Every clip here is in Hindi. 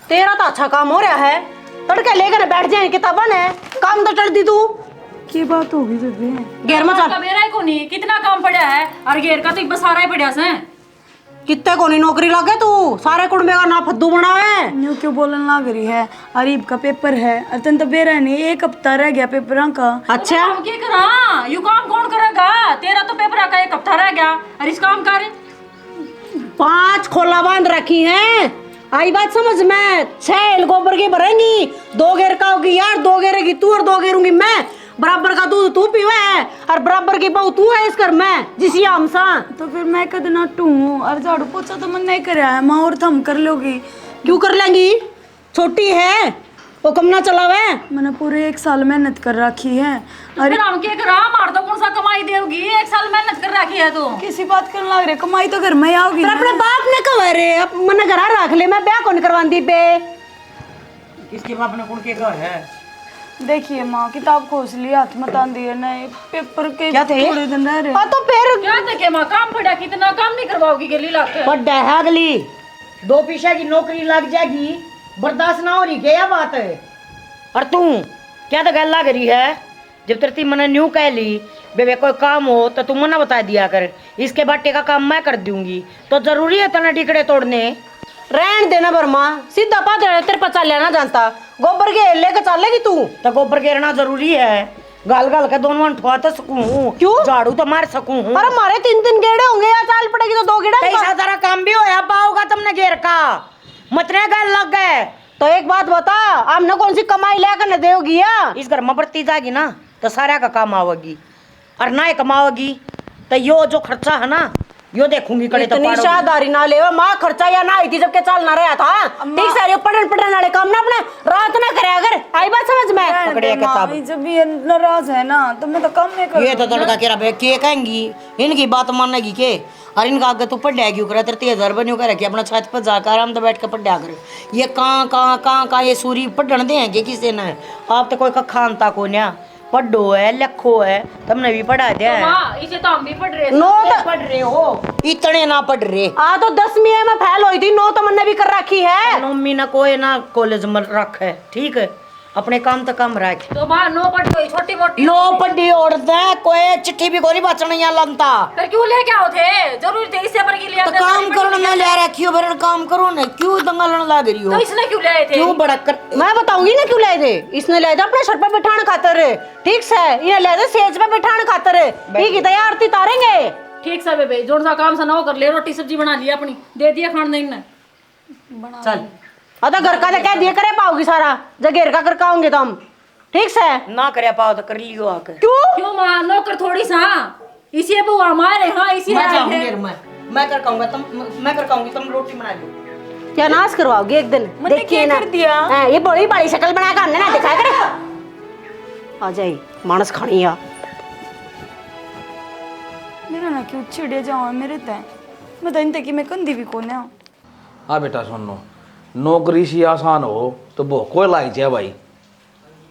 तेरा तो अच्छा काम हो रहा है, तड़के लेकर बैठ जाए किताबन है, काम तो चढ़ दी तू। की बात होगी बेबे? घेर में चल। मेरा को नहीं कितना काम पड़ा है और घेर का तो एक सारा ही पड़ा से। कितने को नहीं नौकरी लगे तू, सारे कुड़मे का ना फद्दू बना है। न्यू क्यों बोलन लग रही है? अरीब का पेपर है, अतन तो बेरा नहीं, एक हफ्ता रह गया पेपर का। अच्छा काम क्या करा? यू काम कौन करेगा? तेरा तो पेपर का एक हफ्ता रह गया और इस काम कर 5 खोला बांध रखी हैं। आई बात समझ में? 6 गोबर की भरेंगी, 2 घेर का होगी यार, 2 घेरेगी तू और 2 घेरूंगी मैं। बराबर का दूध तू पीवे है और बराबर की बहू तू है इस घर में, जिस हमसा। तो फिर मैं कद ना टू और झाड़ू पोछा तो मन नहीं कराया है, माँ और थम कर लोगी। क्यों कर लेंगी? छोटी है वो, कम ना चलावे। मैंने पूरे 1 साल मेहनत कर रखी है। अरे हम क्या करा? मार तो कौन सा कमाई देगी? 1 साल मेहनत कर रखी है तू। किसी बात करने लग रहे, कमाई तो घर में ही आओगी। अपने बाप ने कहा रे, अब मन घर रख ले, मैं ब्याह कौन करवांदी पे। इसके बाप ने कौन के घर है? देखिए माँ, किताब खोस ली, हाथ में तान दिए नहीं, पेपर के क्या थे? थोड़े दिन रह रहे। हाँ तो फिर क्या देखे माँ, काम पड़ा, कितना काम नहीं करवाओगी गली लाके। बड्डा है अगली 2 पैसा की नौकरी लग जाएगी, बर्दाश्त ना हो रही क्या बात है? और तू क्या तो गल लग रही है? जब तेरी मैंने न्यू कह ली बेबे कोई काम हो तो तू मना बता दिया कर, इसके बाटे का काम मैं कर दूंगी। तो जरूरी है तना टिकड़े तोड़ने? रहन देना वर्मा, सीधा पादर तेरे पर चल लेना जानता, गोबर के लेकर चलेगी तू। तो गोबर घेरना जरूरी है, गाल गाल के दोनों ठुआ तो सकूं, क्यों? झाड़ू तो मार सकूं। अरे हमारे 3 गेड़े होंगे या चाल पड़ेगी तो 2 गेड़े। ऐसा तेरा काम भी होया पाओगा तुमने घेर का, मतने गल लग गए। तो एक बात बता, हमने कौन सी कमाई लेकर न देगी या? इस घर में बढ़ती जाएगी ना तो सारा का काम आवेगी, और ना ही कमाओगी तो यो जो खर्चा है ना यो देखूंगी कड़े तो इतनी शादारी ना ले माँ, खर्चा या ना आई थी जबकि चल ना रहा था। ठीक सारे पढ़न वाले काम ना अपने रात ना करे, अगर आई बात समझ में? पकड़े किताब। जब ये नाराज है ना तो मैं तो कम नहीं करूँ। ये तो तड़का केरा बे के कहेंगी, इनकी बात मानेगी के? और इनका आगे तू पढ़ क्यों करे? 30,000 बनियो करे कि अपना छत पर जाकर आराम से बैठ के पढ़ा करे। ये कहाँ ये सूरी पढ़न देंगे किसी ने? आप तो कोई खानता को न्या पढ़ो है लखो है, तुमने भी पढ़ा दिया है। माँ इसे तो हम भी पढ़ रहे नोट पढ़ रहे हो, इतने ना पढ़ रहे। आ तो 10वीं में फेल हुई थी, 9 तो मैंने भी कर रखी है। नौमी ना कोई ना कॉलेज में रख है, ठीक है, अपने काम तो कम रख। तो माँ नो पढ़ कोई छोटी मोटी लो पढ़ी औरत है, कोई चिट्ठी भी कोई बचना यहाँ लंता। फिर क्यों ले क्या होते? जरूरी थे इससे पर के लिए तो काम करो ना, ले रखियो फिर काम करो ना, क्यों दंगा लड़ने लग रही हो? तो इसने क्यों ले आए थे? क्यों बड़क कर? मैं बताऊंगी ना क्यों लाए थे। इसने लाए थे अपने सर पर बिठाने खातर, ठीक से। ये लाए थे सेज पे बिठाने खातर, ठीक है तैयार आरती तारेंगे। ठीक सा बेबे, जोर सा काम सा ना हो कर ले, रोटी सब्जी बना लिया अपनी, दे दिया खाने ने। चल अदा घर का क्या दिए करे पाओगी सारा, जगह का कर काओगे तुम, ठीक से। ना करे पाओ तो कर लियो आकर। क्यों माँ, नौकर थोड़ी सा इसी अब हमारे, हाँ इसी मैं है। जाऊंगी, मैं कर कहूंगा तुम, मैं कर कहूंगी तुम रोटी बना लो। क्या नाश करवाओगे एक दिन? मैंने देखिए क्या ना कर दिया? हाँ, ये बड़ी बड़ी शक्ल बना कर हमने ना दिखाया करे। आ जाई मानस खानिया मेरा ना क्यों चिड़े जाओ मेरे तय, मैं तो इनते कि मैं कंधी भी कोने। हाँ बेटा सुनो, नौकरी सी आसान हो तो वो कोई लाग जाए भाई।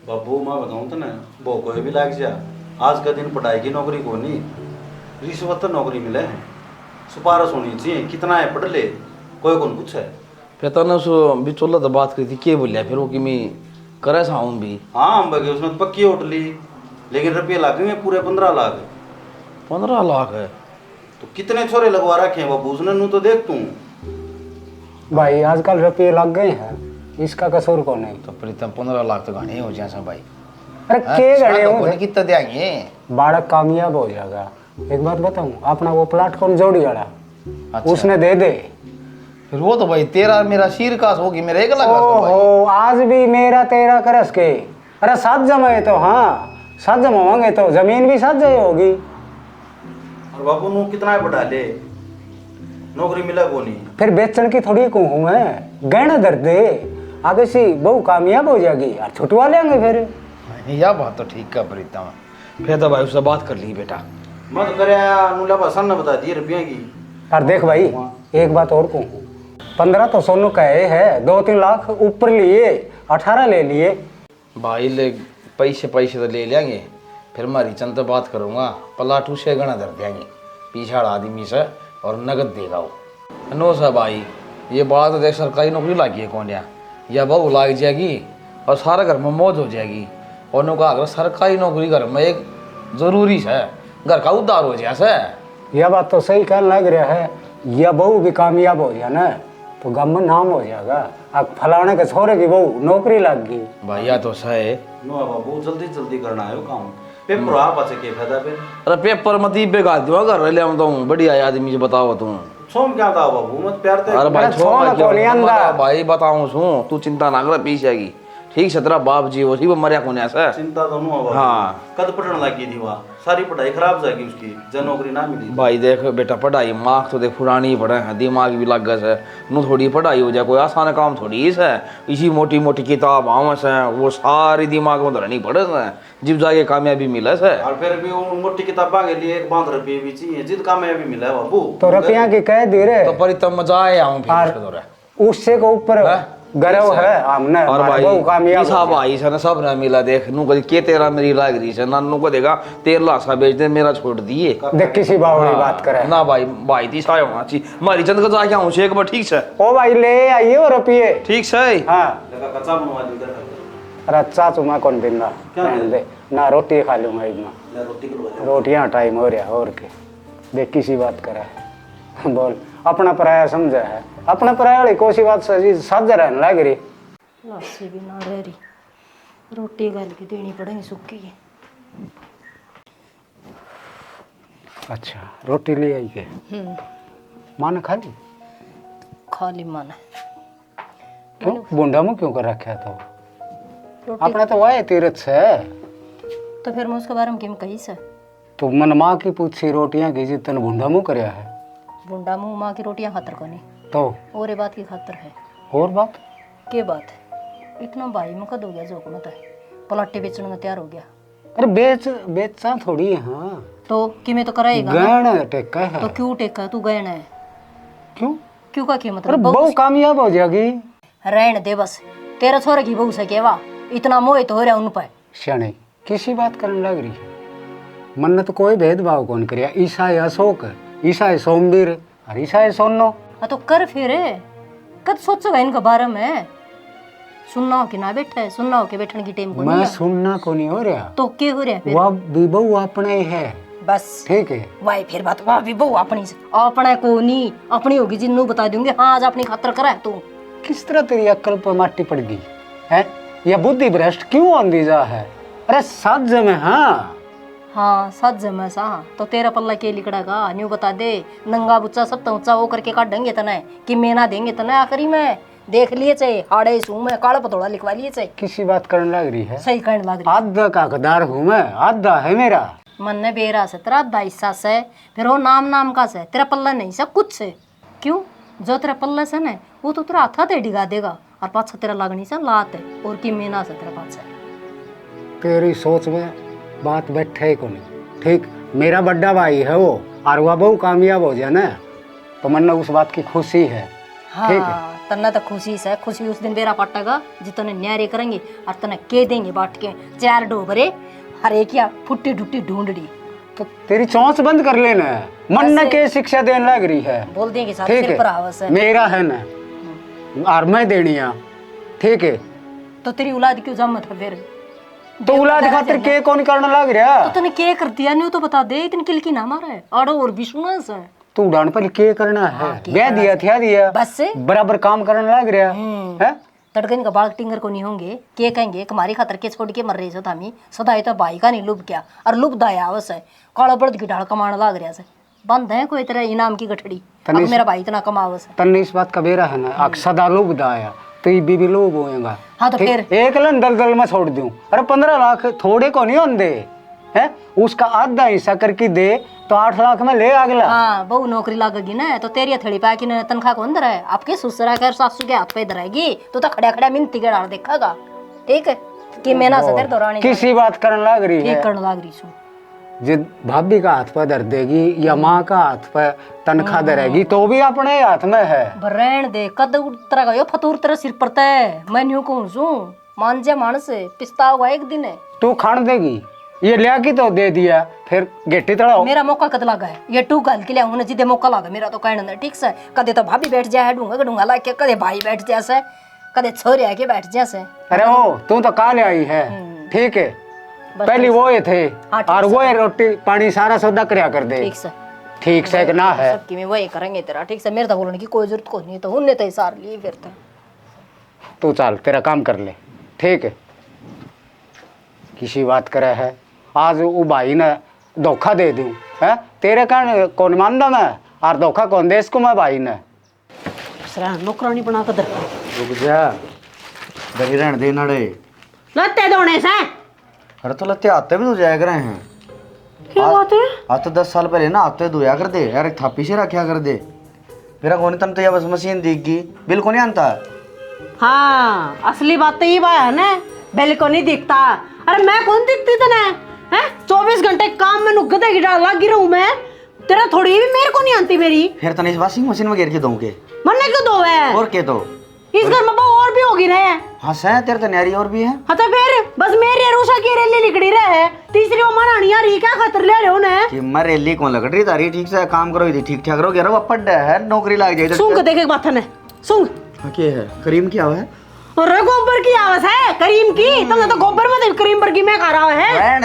बाबू मैं बताऊँ तो ना, वो कोई भी लाग जा, आज का दिन पढ़ाई की नौकरी को नहीं, रिश्वत तो नौकरी मिले है, सिफारिश होनी चाहिए, कितना है पढ़ ले, कोई कौन कुछ है। फिर तो ना उस बिचौला तो बात करी थी, क्या बोलिया फिर वो कि मैं करे साऊं भी। हाँ हम बगे उसने तो पक्की उठ ली, लेकिन रुपये लगेंगे पूरे 15 लाख। 15 लाख है तो कितने छोरे लगवा रखे हैं बाबू उसने, नू तो देख तू। भाई आजकल रुपये लग गए हैं, इसका कसूर कौन नहीं। तो प्रीतम 15 लाख तो घने हो जाए भाई। अरे के गए हो, कितना देंगे? बालक कामयाब हो जाएगा। एक बात बताऊं, अपना वो प्लेटफॉर्म जोड़ी वाला अच्छा। उसने दे दे। फिर वो तो भाई तेरा मेरा शीर कास होगी, मेरा एक लाख ओहो, आज भी मेरा तेरा करस के। अरे साथ जमाए तो, हाँ साथ जमाओगे तो जमीन भी साथ जाए होगी। और बाबू नू कितना बढ़ा ले, नौकरी मिला को नहीं। फिर बेचन की थोड़ी को हूँ मैं, गहना दर दे, आगे से बहु कामयाब हो जाएगी और छुटवा लेंगे फिर। यह बात तो ठीक है प्रीतम, फिर तो भाई उससे बात कर ली बेटा। मैं तो करे नूला भाषण ने बता दिए रुपये की। और देख भाई एक बात और कहूँ, 15 तो सोनू कहे है, 2-3 लाख ऊपर लिए, 18 ले लिए। भाई ले पैसे तो ले लेंगे, फिर हमारी चंद तो बात करूँगा, पलाटू से गणा धर देंगे पीछाड़ आदमी से और नगद देगा वो। नो सा भाई ये बात देख सरकारी नौकरी लागी है कौन या, या बहू लाग जाएगी और सारा घर में मौज हो जाएगी। और उन्होंने कहा अगर सरकारी नौकरी घर में एक जरूरी है, घर का उद्धार हो जाए। यह बात तो सही कहने लग रहा है। यह बहू भी कामयाब हो जाए ना तो गाँव में नाम हो जाएगा। अब फलाने के छोरे की बहू नौकरी लग गई। भैया तो सही। नो बाबू जल्दी जल्दी करना है वो काम। पेपर आप अच्छे के फायदा फिर। अरे पेपर मत ही बेगा दियो घर ले हम तो बढ़िया आदमी से बताओ तुम। सोम क्या था बाबू मत प्यार ते। अरे भाई अरे छोड़ छोड़ क्यों? को नहीं अंदा। भाई बताऊं सु तू चिंता ना कर पीछे आएगी। ठीक से तेरा बाप जी वो वो मरिया कोने से। चिंता तो नो बाबू। हाँ। कद पढ़ने लगी थी वहाँ सारी पढ़ाई खराब जाएगी उसकी जब नौकरी ना मिली। भाई देख बेटा पढ़ाई मार्क्स तो देख पुरानी ही पढ़े हैं, दिमाग भी लग गए है। नू थोड़ी पढ़ाई हो जाए कोई आसान काम थोड़ी है। इसी मोटी मोटी किताब आवस है वो सारी दिमाग में धरनी पड़े है जब जाके कामयाबी मिले है। और फिर भी वो मोटी किताबा के लिए 1-5 रुपये भी चाहिए जिद कामयाबी मिला है बाबू। तो रुपया की कह दे रे तो पर इतना मजा आया हूँ फिर उससे को ऊपर गर्व है हमने। और हमारा भाई बहू कामयाब सब भाई से ना सब ना मिला देख नू कभी के तेरा मेरी लाग रही है नानू को देगा 13 लाख सा बेच दे मेरा छोड़ दिए। देख किसी बावड़ी बात करे ना भाई भाई ती सायो माची मारी चंद का जाके आऊं एक बार ठीक से। ओ भाई ले आइए वो रुपये। ठीक से हाँ लगा कच्चा बनवा दी इधर। अरे चाचू मैं कौन बिंदा दे ना रोटी खा लूंगा एक में। ले रोटी को रोटियां टाइम हो रहा और के देख किसी बात करे बोल अपना पराया समझा है। अपना पराया वाली कोसी बात सजी साझा रहने लग रही। लस्सी भी ना रह रही, रोटी गल के देनी पड़ेगी सूखी है। अच्छा रोटी ले आई के माने खाली खाली मन है। क्यों बुंडा मुँह क्यों कर रखा है तो रोटी अपना तो वाए तीरथ से। तो फिर मैं उसके बारे में क्यों कही से? तो मन माँ की पूछी रोटियां की जितन भुंडा मुँह करया है बुंडा मुँह माँ की रोटियां खातर को नहीं तो और ये बात की खातर है। और बात के बात है इतना भाई में कद हो गया जोक मत है पलाटे बेचने में तैयार हो गया। अरे बेचा थोड़ी है। हाँ तो कि मैं तो कराएगा ना। गहना टेका है तो क्यों टेका तू गहना है क्यों क्यों का क्या अरे मतलब बहु कामयाब हो जाएगी। रहने दे बस तेरा छोरे की बहू से केवा इतना मोहित हो रहा उन पर। श्याणे किसी बात करने लग रही है। मन ने तो कोई भेदभाव कौन करिया। ईसा है अशोक ईसा है सोमवीर और ईसा है सोनो। हाँ तो कर फिर कद सोचोगा इनके बारे में। सुनना हो कि ना बैठे सुनना हो कि बैठने की टाइम को मैं नहीं सुनना को नहीं हो रहा तो क्या हो रहा है फिर? वह भी बहु अपने है बस ठीक है। वाई फिर बात वाह भी बहु अपनी से अपने को नहीं अपनी होगी जिन्नू बता दूंगे। हाँ आज अपनी खातर करा है तू। किस तरह तेरी अक्ल पर माटी पड़ गई है या बुद्धि भ्रष्ट क्यों अंदीजा है। अरे सच में हाँ सच में सा तो तेरा पल्ला के लिकड़ागा न्यू बता दे नंगा बुच्चा सब तो ऊंचा वो करके काटेंगे तना कि मेना देंगे तना आखिरी में देख लिए चाहे हाड़े सू में काला पतोड़ा लिखवा लिए चाहे। किसी बात करने लग रही है। सही कहने लग रही आधा का हकदार हूँ मैं आधा है मेरा। मन ने बेरा से तेरा आधा हिस्सा से फिर वो नाम का से तेरा पल्ला नहीं से कुछ से क्यों जो तेरा पल्ला से ना वो तो तेरा हाथा ते डिगा देगा और पाछा तेरा लगनी से लात है और की मेना से तेरा पाछा। तेरी सोच में बात बैठे को नहीं ठीक। मेरा बड़ा भाई है वो और वह बहु कामयाब हो जाए ना तो मन उस बात की खुशी है। ठीक है हाँ तन्ना तो खुशी से खुशी उस दिन बेरा पटेगा जितने न्यारे करेंगे और तने के देंगे बाट के 4 डोबरे हर एक या फुट्टी ढुट्टी ढूंढड़ी। तो तेरी चौंच बंद कर लेना है। मन न के शिक्षा देने लग रही है। बोल देंगे साथ ठीक सिर पर आवस है है मेरा है ना और मैं देनी है ठीक है। तो तेरी औलाद क्यों जम्मत है फिर? तो औलाद खातिर के कौन करने लग रहा। तो तने के कर दिया नहीं तो बता दे इतनी किलकी ना मारा है आड़ो और भी सुना से तू उड़ान पर के करना है ब्याह दिया थिया दिया बस से बराबर काम करने लग रहा है। तड़कन का बाल टिंगर को नहीं होंगे के कहेंगे हमारी खातर के छोड़ के मर रही था हमी सदा तो भाई का नहीं लुभ क्या और लुभ दाया आवस है काला बड़द की ढाल कमाने लग रहा से बंद है कोई तरह इनाम की गठड़ी। अब मेरा भाई इतना कमावस है तन्ने इस बात का बेरा है ना सदा लुभ दाया तो ये बीबी लोभ होएगा। हाँ तो फिर एक लन दलदल में छोड़ दूं। अरे 15 लाख थोड़े को नहीं होंगे है उसका आधा हिस्सा करके दे तो 8 लाख में ले अगला। हाँ बहु नौकरी लगेगी ना तो तेरी थड़ी पा की तनख्वाह कौन दर है आपके ससुरा कर सासू के हाथ पे धरेगी तो खड़ा खड़ा मिनती के डाल देखागा ठीक है कि मैं ना सदर दौरान किसी बात करने लग रही है। ठीक करने लग रही छू जिद भाभी का हाथ पर धर देगी या माँ का हाथ पर तनख्वाह धरेगी तो भी अपने हाथ में है। रहन दे कद उतरा गयो फतूर तेरे सिर पर तय मैं न्यू कहूँ सू मान जा मानस पिस्ता हुआ एक दिन है तू खान देगी ये लिया की तो दे दिया फिर गेटी तड़ा मेरा मौका कद लगा है ये टू गल के लिए उन्हें जिदे मौका लगा मेरा तो कहना ठीक से कदे तो भाभी बैठ जाए ढूंगा ढूंगा ला के कदे भाई बैठ जाए कदे छोरे आके बैठ जैसे। अरे ओ तू तो काले आई है, ठीक है। पहली वो ये थे और वो रोटी पानी सारा सौदा करया कर दे। ठीक से ठीक से ना है सबकी में वही करेंगे तेरा। ठीक से मेरे तो बोलने की कोई जरूरत को नहीं, तो उनने तो सार लिए फिर तो। तू चल तेरा काम कर ले, ठीक है। किसी बात करे है आज वो भाई ने धोखा दे दूं है तेरे कारण कौन मानना मैं और धोखा कौन दे इसको मैं भाई ने नौकरानी बना कर दर रुक जा, दही रहने दे नड़े। लत्ते धोने से अरे तो लत्ते आते भी तो जाया करे हैं। क्या बात है? आज तो 10 साल पहले ना आते धोया कर दे यार, एक थापी से रखा कर दे। मेरा कौन तन तो यह बस मशीन दिखगी, बिल को नहीं आनता। हाँ असली बात तो ये बात है ना, बिल को नहीं दिखता। अरे मैं कौन दिखती तना है? 24 घंटे काम में नुगदे की डाल लगी रहूं मैं, तेरा थोड़ी भी मेरे को नहीं आती मेरी। फिर तने इस वॉशिंग मशीन में गिर के दूंगे मरने क्यों दो है? और के तो इस घर में बहू और भी होगी ना। हाँ सह तेरे तो न्यारी और भी है। हाँ तो फिर बस मेरी अरूषा की रेली लिकड़ी रहे, तीसरी वो महारानी आ रही, क्या खतर ले रहे हो ना? कि मैं रेली कौन लग रही तारी, ठीक से काम करो, ठीक ठाक रहो, यार वो पड्डा है नौकरी लग जाए। सुन के देखे बात है सुन। क्या है करीम क्या है? अरे गोबर की आवाज है करीम की, तुमने तो गोबर में करीम पर की मैं खा रहा है।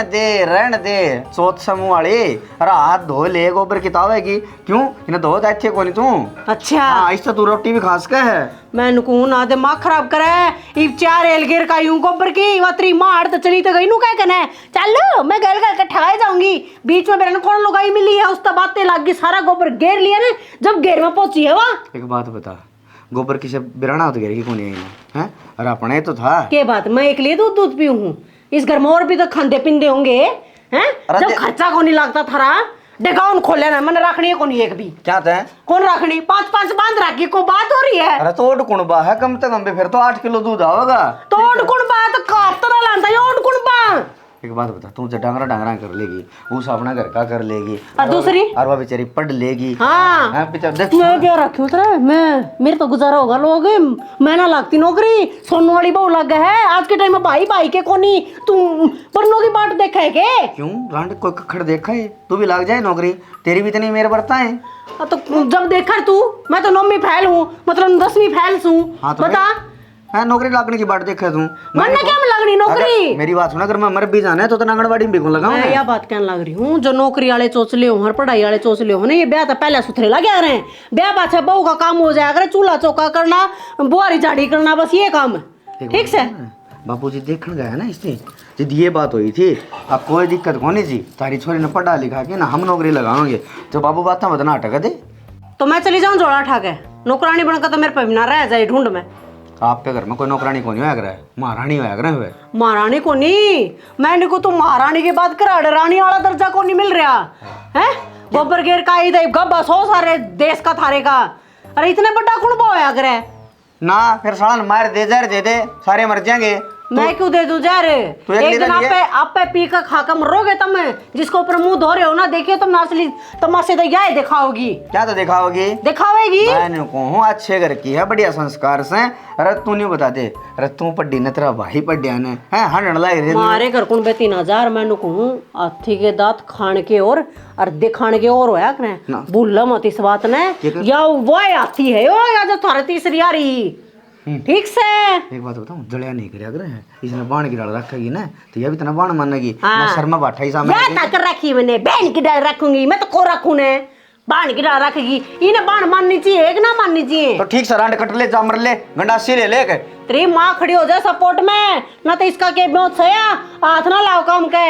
रहन दे सोच समूह वाले। अरे हाथ धो ले गोबर किताब है की क्यों इन्हें धो अच्छे को नहीं तू। अच्छा हाँ इससे तू रोटी भी खास का है। मैं नुकू ना दिमाग खराब करे, इब 4 एलगेर का यूं गोबर की वतरी मार तो चली तो गई नु क्या कहना है। चल मैं गल गल ठगाए जाऊंगी, बीच में मेरे कौन लुगाई मिली है उस बातें लग गई, सारा गोबर घेर लिया ना जब घेर में पहुंची है वहाँ। एक बात बता, गोबर किसे बिराना होता घेर की कौन है? अरे अपने तो था के बात मैं एक लिए दूध पीऊं हूँ, इस घर में और भी तो खांदे पिंदे होंगे हैं। जब खर्चा को नहीं लगता थारा डिकाउंट खोले ना, मैंने रखनी है कौन एक भी। क्या था कौन रखनी 5-5 बांध रखी, को बात हो रही है। अरे तो कुणबा है कम से कम भी, फिर तो 8 किलो दूध आवेगा। तो कुणबा तो काट तो लाता है कुणबा। एक बात बता, तू डांगरा डांगरा कर लेगी, उस अपना घर का कर लेगी और दूसरी और वो बेचारी पढ़ लेगी। हाँ देख मैं क्या रखी उतरा, मैं मेरे तो गुजारा होगा लोग, मैं ना लगती नौकरी, सोनू वाली बहू लग है आज के टाइम में, भाई भाई के कोनी तू परनों की बाट देखा है के? क्यों रांड कोई कखड़ देखा है? तू भी लग जाए नौकरी, तेरी भी इतनी मेरे बरता है। तो जब देखा तू, मैं तो 9वीं फैल हूँ, मतलब 10वीं फैल हूँ। हाँ तो बता है नौकरी लगने की बात देखा तू? मरना क्या में लगनी नौकरी? मेरी बात सुना, अगर मैं मर भी जाना है तो आंगनबाड़ी में भी कौन लगाऊं? मैं यह बात कहने लग रही हूँ, जो नौकरी वाले चोचले हो हर पढ़ाई वाले चोचले हो ना, ये ब्याह तो पहले सुथरे लगे रहे हैं, ब्याह पाछा बहू का काम हो जाया करे, चूल्हा चौका करना, बुआरी झाड़ी करना, बस ये काम है। ठीक से बापू जी देखने गया ना इसने, जिद ये बात हुई थी, अब कोई दिक्कत होनी थी, तारी छोरी ने पढ़ा लिखा के ना हम नौकरी लगाओगे, तो बाबू बात बदना अटक दे तो मैं चली जाऊँ जोड़ा ठा के, नौकरानी बनकर तो मेरे पे भी ना रह जाए ढूंढ में। आपके घर में कोई नौकरानी कौन होया करे? महारानी होया करे हुए। महारानी को नहीं, मैंने को तो महारानी की बात करा, रानी वाला दर्जा को नहीं मिल रहा है। गोबर घेर का इधर गब्बा 100 सारे देश का थारे का, अरे इतने बड़ा कुणबा होया करे ना, फिर साला मार दे जहर दे दे सारे मर जाएंगे। मैं क्यों दे दूं जहर? एक दिन आप पे पी कर खाकर मरोगे तुम, जिसको ऊपर मुंह धो रहे हो ना, देखिए तुम असली तमाशे तो क्या दिखाओगी? क्या तो दिखाओगी? दिखावेगी। मैंने कहूँ अच्छे घर की है, बढ़िया संस्कार से। अरे तू नहीं बता दे, अरे तू पढ़ी न तेरा भाई पढ़िया ने है हंड लाग रही मारे घर कुण बे 3000 मैंने कहूँ हाथी के दांत खान के और दिखाने के और होया करे, भूल मत इस बात ने, या वो हाथी है या जो थारे तीसरी आ रही। ठीक से एक बात बताऊं, जलिया नहीं करया करे है, इसने बाण की डाल रखेगी ना तो ये भी तना बाण मानेगी। मैं शर्मा बैठा ही सामने या कर रखी मैंने, बहन की डाल रखूंगी मैं, तो को रखू ने बाण की डाल रखेगी, इन्हें बाण माननी चाहिए एक ना माननी चाहिए? तो ठीक से रांड कट ले, जामर ले, गंडासी ले ले के तेरी माँ खड़ी हो जाए सपोर्ट में, ना तो इसका के बहुत सया हाथ ना लाओ काम के।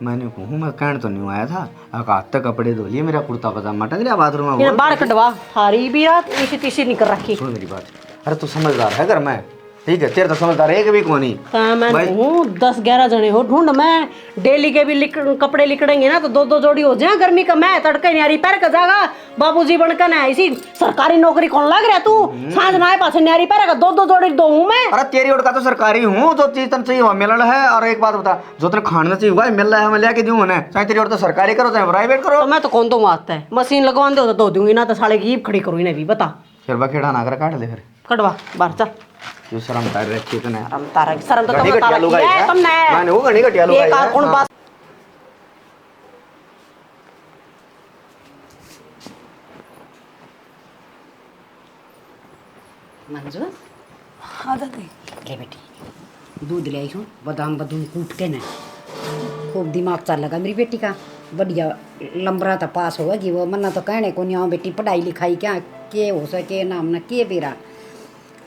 मैंने कहूँ मैं कहने तो नहीं आया था, हाथ तक कपड़े धो लिए, मेरा कुर्ता पजामा टक गया बाथरूम में, बाहर कटवा थारी भी रात इसी तीसरी नहीं कर रखी। सुन मेरी बात, अरे तू समझदार है घर में, ठीक है तेरे तो समझदार एक भी कौन ही। मैं हूँ 10-11 जने हो ढूंढ, मैं डेली के भी कपड़े लिकड़ेंगे ना तो 2-2 जोड़ी हो जाए, गर्मी का मैं तड़के न्यारी पैर का जागा बाबूजी बनकर ना, इसी सरकारी नौकरी कौन लग रहा तू, सांझ ना पास न्यारी पैर का 2-2 जोड़ी दो हूँ मैं। अरे तेरी ओर का तो सरकारी हूँ, जो चीज तन चाहिए वहाँ मिलना है। और एक बात बता, जो तेरे खाना चाहिए वही मिल रहा है, मैं लेके दूँ ना, चाहे तेरी ओर तो सरकारी करो चाहे प्राइवेट करो। तो मैं तो कौन तो आता है, मशीन लगवा दो तो धो दूंगी ना, तो साले की खड़ी करूँ इन्हें भी बता। फिर बखेड़ा ना कर काट ले, फिर कटवा बाहर चल। जो शर्म कर रखी तूने, शर्म तारा शर्म तो गड्डी तुम घटिया लोग है तुमने, मैंने वो गड्डी घटिया लोग एक और कौन बात। मंजू हाँ दादी। ले बेटी दूध ले आई हूँ, बादाम बदूम कूट के ना खूब दिमाग चल लगा मेरी बेटी का, बढ़िया लंबरा तो पास होगी वो। मन्ना तो कहने को नहीं आओ बेटी पढ़ाई लिखाई क्या के हो सके नाम ना के बेरा।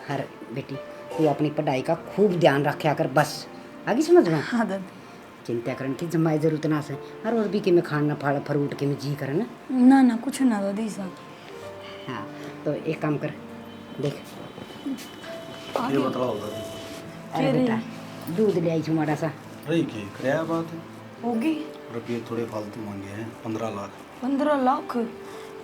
हर बेटी तू अपनी पढ़ाई का खूब ध्यान रखा कर बस, आगे समझ में। हाँ दादी। चिंता करने की जमाई जरूरत ना से, हर रोज भी के में खाना फल फ्रूट के में जी करे ना। ना कुछ ना दादी साहब। हाँ तो एक काम कर देख, ये बतलाओ दादी। अरे बेटा दूध ले आई हूँ माड़ा सा। रही की क्या बात है? होगी रुपये थोड़े फालतू मांगे हैं, 15 लाख। 15 लाख?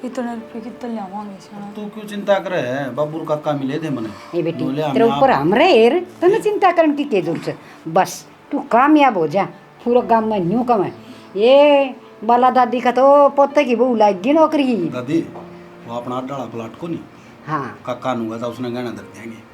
इतने रुपये कितने लावांगे सोना? तू क्यों चिंता करे है? बाबू काका मिले थे मने। ए बेटी बोले तेरे हमने ऊपर हम रहे यार, तने चिंता करने की क्या जरूरत है। बस तू कामयाब हो जा, पूरा गांव में न्यू कम है। ये बाला दादी का तो पोते की बहू लाएगी नौकरी। दादी वो अपना डाला प्लाट को नहीं हाँ काका नुगा था, उसने गहना दर देंगे।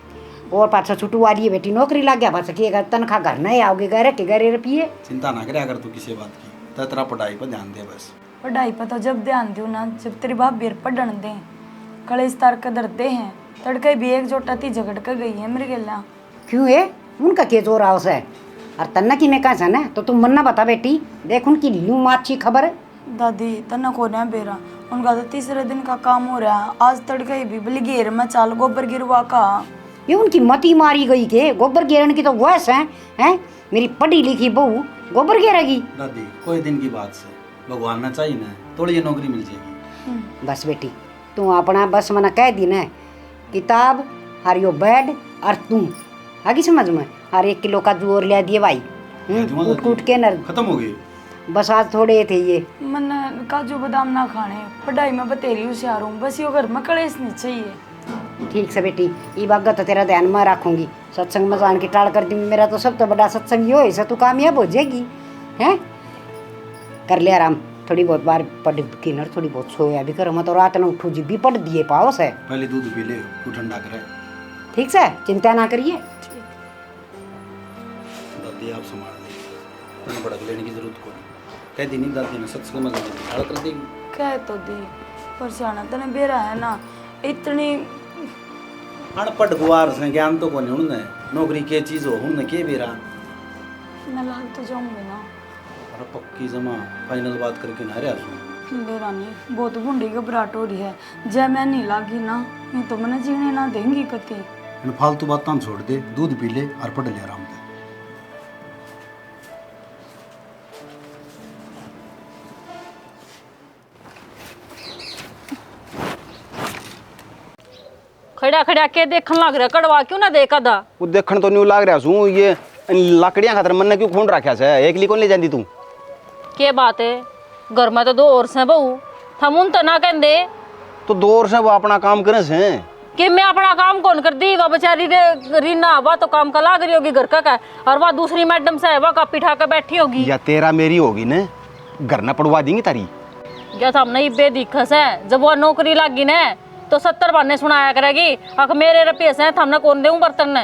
और पाछा छुटू वाली है बेटी, नौकरी लग गया पाछा की तनखा घर नहीं आओगे गहरे के गहरे रुपये। चिंता ना करे अगर तू किसी बात की, तो तेरा पढ़ाई पर ध्यान दे बस। पढ़ाई पर तो जब ध्यान दो ना जब तेरी भाभी पढ़न दे, कलेज तार के डरते हैं। तड़के भी एक जोटा थी झगड़ कर गई है मेरे गेला। क्यों है उनका के जोर आवस है और तन्ना की ने कहा ना तो तुम मन्ना बता बेटी, देख उनकी लू माची खबर है। दादी तना को ना बेरा, उनका तो तीसरे दिन का काम हो रहा है। आज तड़के भी बली घेर में चाल गोबर गिरवा का। ये उनकी मती मारी गई के गोबर गिरने की तो वैस है, हैं? मेरी पढ़ी लिखी बहू गोबर गिरेगी। दादी कोई दिन की बात से भगवान ना चाहिए ना थोड़ी ये नौकरी मिल जाएगी। बस बेटी तू अपना बस मना कह दी ना, किताब हर यो बेड और तू आगे समझ में, हर 1 किलो का जोर ले दिए भाई, कूट कूट के नर। खत्म हो गई। बस आज थोड़े थे ये। मन काजू बादाम ना खाने, पढ़ाई में बतेरी होशियार हूँ, बस यो घर में कलेश नहीं चाहिए। ठीक से बेटी ये बात तो तेरा ध्यान में रखूंगी, सत्संग में जान की टाल कर दूंगी। मेरा तो सब तो बड़ा सत्संग यो है, तू कामयाब हो जाएगी। हैं कर ले आराम, थोड़ी बहुत बार पढ़ की नर, थोड़ी बहुत सोया भी कर मत, और रात में उठू जी भी पढ़ दिए पाओ से। पहले दूध पी ले, तू ठंडा करे। ठीक से चिंता ना करिए। दादी आप संभाल ले, तुम्हें भड़क लेने की जरूरत कोई। कह दी नहीं दादी ने सत्संग में ठाड़ कर देगी। कह तो दी पर सियाना तने बेरा है ना इतनी। अनपढ़ गुआर से ज्ञान तो कोनी उन्हें, नौकरी के चीज हो उन्हें के बेरा। मैं लाग तो जाऊंगी ना। अरे पक्की जमा फाइनल बात करके ना रहा सुन। बेरा नहीं, बहुत बूढ़ी घबराहट हो रही है। जब मैं नहीं लागी ना ये तो मैंने जीने ना देंगी कती। इन फालतू बातें छोड़ दे, दूध पी ले और पढ़ ले आराम से। खड़ा खड़ा के देखन लग रहा, कड़वा क्यों ना देखा था? वो देखण तो न्यू लाग रहा सू, ये लाकड़ियां खातर मन ने क्यों खून रखा से? एक ली कौन ले जाती तू? के बात है, घर में तो 2 और से बहू, हम उन तो ना कहते तो 2 और से वो अपना काम करे से कि मैं अपना काम कौन कर दी? वह बेचारी रीना वह तो काम का लाग रही होगी घर का, और वह दूसरी मैडम से वह कापी ठा कर बैठी होगी। या तेरा मेरी होगी ने, घर ना पड़वा देंगी तारी। या तो हमने बेदिखस है, जब वो नौकरी लागी ना तो 70 बहाने सुनाया करेगी। अख मेरे रुपये से हमने कौन देऊं बर्तन ने।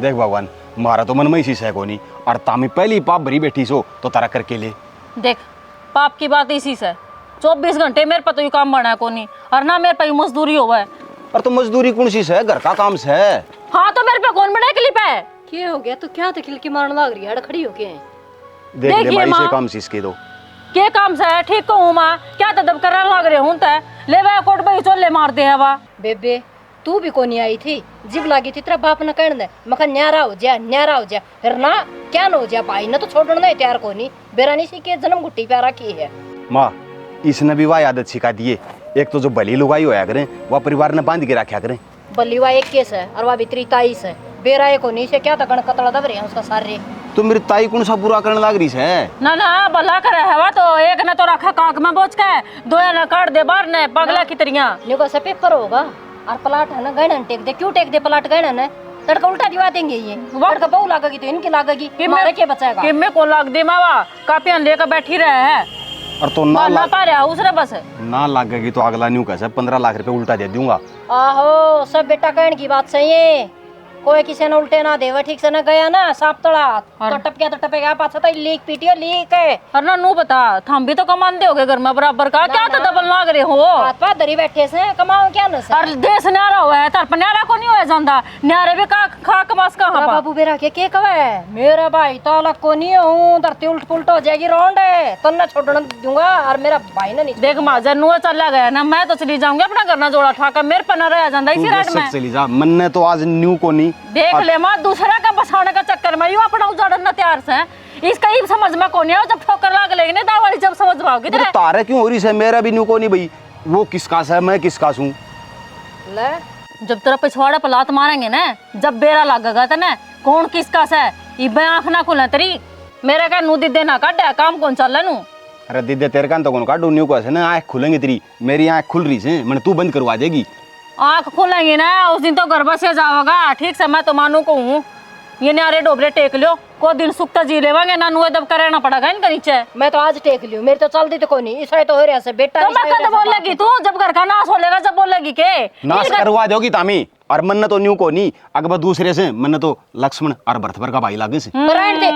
देख भगवान मारा तो मन में इसी से कोनी, और तामी पहली पाप भरी बैठी सो तो तारा करके ले। देख पाप की बात इसी से, 24 घंटे मेरे पर तो ये काम बना है कोनी, और ना मेरे पर मजदूरी हुआ है। और तो मजदूरी कौन सी से, घर का काम से। हाँ तो मेरे पे कौन बना क्लिप है? क्या हो गया? तो क्या तकलीफ की मारने लग रही है? खड़ी हो के देख ले देखिए भाई माँ। से काम सी इसके दो के काम से है? ठीक कहूँ माँ, क्या तदब कर लग रहे हूँ तय ले वह कोट भाई चोले मारते हैं वा। बेबे तू भी कोनी आई थी, जिब लागी थी तेरा बाप न कहने दे, मका न्यारा हो जा न्यारा हो जा, फिर ना क्या न हो जा। भाई ने तो छोड़ना नहीं तैयार कोनी, बेरानी सी के जन्म गुट्टी प्यारा की है। माँ इसने भी वह आदत सिखा दिए, एक तो जो बली लुगाई होया करें वह परिवार ने बांध के रखा करें। बल्लीवा एक केस है और वह भीतरी 23 है, बेरा एक कोनी से क्या तक कतड़ा दब रहे हैं उसका सारे। तो मेरी ताई कौन सा बुरा करने लग रही है? ना ना भला करे है वा, तो एक ने तो रखा काक में बोझ के, दो ने काट दे बाहर ने पगला की तरिया। न्यू से पेपर होगा और प्लाट है ना गहना टेक दे। क्यों टेक दे प्लाट गहना ने? तड़का उल्टा दिवा देंगे ये, तड़का बहु लागेगी तो इनकी लागेगी, मारे के बचाएगा? कि मैं को लाग दे मावा, कापियां लेकर बैठी रहे है और तो ना पा रहा उसरे बस ना लागेगी तो अगला न्यू कैसे 15 लाख रुपए उल्टा दे दूंगा। आहो सब बेटा कहने की बात सही है, कोई किसी ने उल्टे ना देवे ठीक से न गया ना साफ तड़ा तो टपकेगा पाछा तो लीक पीटियो लीक है। और ना नू बता थम भी तो कमाते होगे घर में बराबर का क्या तो डबल लाग रहे हो हाथ पाथ धरी बैठे से कमाओ क्या न से। और देश न्यारा हुआ है तर न्यारा को नहीं होया जांदा न्यारे भी का खा कमास कहां पा बाबू बेरा के कवे मेरा भाई तो अलग को नहीं हूं धरती उल्ट पुलट हो जाएगी रोंड है तो न छोड़ने दूंगा और मेरा भाई ना नहीं देख माजा नू चला गया ना मैं तो चली जाऊंगी अपना घर ना जोड़ा ठाका मेरे पर न रह जांदा इसी रात में चली जा मन ने तो आज न्यू को नहीं देख ले मां दूसरा का बसाने का चक्कर में यू अपना उजाड़ना तैयार से इसका ही समझ में को नहीं जब ठोकर लाग लेगी ना दावाली जब समझ पाओगे तो तारे क्यों हो रही है मेरा भी न्यू को नहीं भाई वो किसका है मैं किसका हूं ले जब तेरा पिछवाड़ा पर लात मारेंगे ना जब बेरा लगेगा तो ना कौन किसका है इबे आंख ना खुले तेरी मेरे का नू दीदे ना काट काम कौन चल नू अरे दीदे तेरे कान तो कौन काटू न्यू को है ना आंख खुलेंगे तेरी मेरी आंख खुल रही है मैंने तू बंद करवा देगी आंख खुलेंगी ना उस दिन तो गर्भ से जाओगा ठीक से मैं तो मानू को हूँ ये न्यारे डोबरे टेक लियो को दिन सुखता जी लेवांगे ना नुए दब करना पड़ेगा इनके नीचे मैं तो आज टेक लियो मेरी तो चलती तो कोई नहीं इस तो हो रहा से बेटा तो मैं कद बोलेगी तू जब घर का नाश होलेगा जब बोलेगी के नाश करवा दोगी तामी और मन तो न्यू को नहीं अगर दूसरे से मन तो लक्ष्मण और भरतभर का भाई लागे से बरान दे